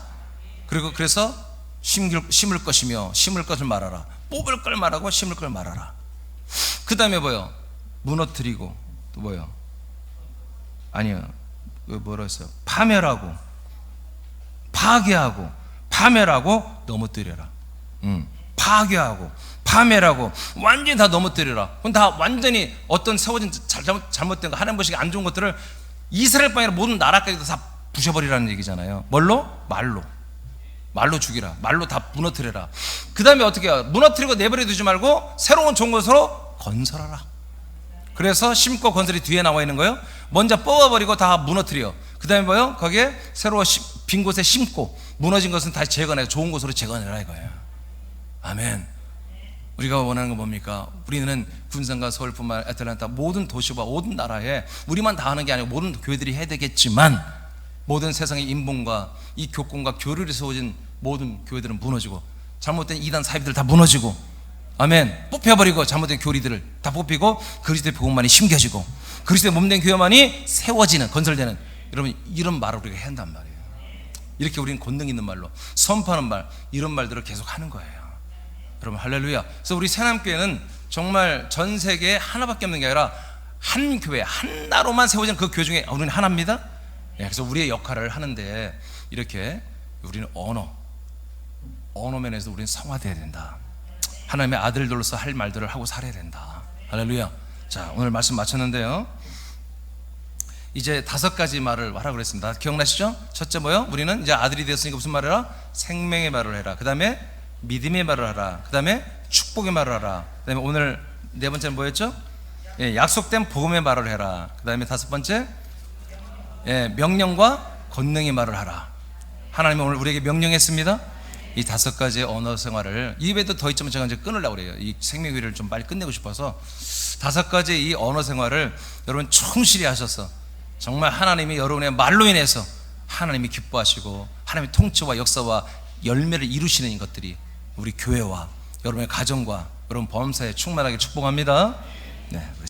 그리고 그래서 심을 것이며 심을 것을 말하라. 뽑을 걸 말하고 심을 걸 말하라. 그 다음에 뭐예요? 무너뜨리고 또 뭐예요? 아니요, 뭐라 했어요? 파멸하고 파괴하고 파멸하고 넘어뜨려라. 파괴하고 파멸하고 완전히 다 넘어뜨려라. 그럼 다 완전히 어떤 세워진 잘못된 거, 하나님 보시기에 안 좋은 것들을 이스라엘뿐 아니라 모든 나라까지도 다 부셔버리라는 얘기잖아요. 뭘로? 말로 죽이라. 말로 다 무너뜨려라. 그 다음에 어떻게 해요? 무너뜨리고 내버려 두지 말고 새로운 좋은 것으로 건설하라. 그래서 심고 건설이 뒤에 나와 있는 거예요. 먼저 뽑아버리고 다 무너뜨려. 그 다음에 뭐예요? 거기에 새로 빈 곳에 심고 무너진 것은 다시 재건해 좋은 곳으로 재건해라 이거예요. 아멘. 우리가 원하는 건 뭡니까? 우리는 군산과 서울뿐만 아니라 애틀랜타 모든 도시와 모든 나라에 우리만 다 하는 게 아니고 모든 교회들이 해야 되겠지만, 모든 세상의 인본과 이 교권과 교류를 세워진 모든 교회들은 무너지고, 잘못된 이단 사이비들 다 무너지고, 아멘. 뽑혀버리고 잘못된 교리들을 다 뽑히고 그리스도의 복음만이 심겨지고 그리스도의 몸된 교회만이 세워지는, 건설되는, 여러분 이런 말을 우리가 해야 한단 말이에요. 이렇게 우리는 권능 있는 말로 선포하는 말, 이런 말들을 계속 하는 거예요. 여러분 할렐루야. 그래서 우리 새남교회는 정말 전 세계에 하나밖에 없는 게 아니라 한 교회, 하나로만 세워진 그 교회 중에 우리는 하나입니다. 그래서 우리의 역할을 하는데, 이렇게 우리는 언어 면에서 우리는 성화되어야 된다. 하나님의 아들들로서 할 말들을 하고 살아야 된다. 할렐루야. 자, 오늘 말씀 마쳤는데요, 이제 5가지 말을 하라고 그랬습니다. 기억나시죠? 첫째 뭐요? 우리는 이제 아들이 되었으니까 무슨 말을 해라? 생명의 말을 해라. 그 다음에 믿음의 말을 하라. 그 다음에 축복의 말을 하라. 그 다음에 오늘 4번째는 뭐였죠? 약속된 복음의 말을 해라. 그 다음에 5번째, 명령과 권능의 말을 하라. 하나님은 오늘 우리에게 명령했습니다. 이 5가지의 언어 생활을, 입에도 더 있지만 제가 이제 끊으려고 그래요. 이 생명회를 좀 빨리 끝내고 싶어서 5가지의 이 언어 생활을 여러분 충실히 하셔서 정말 하나님이 여러분의 말로 인해서 하나님이 기뻐하시고 하나님의 통치와 역사와 열매를 이루시는 것들이 우리 교회와 여러분의 가정과 여러분 범사에 충만하게 축복합니다. 네.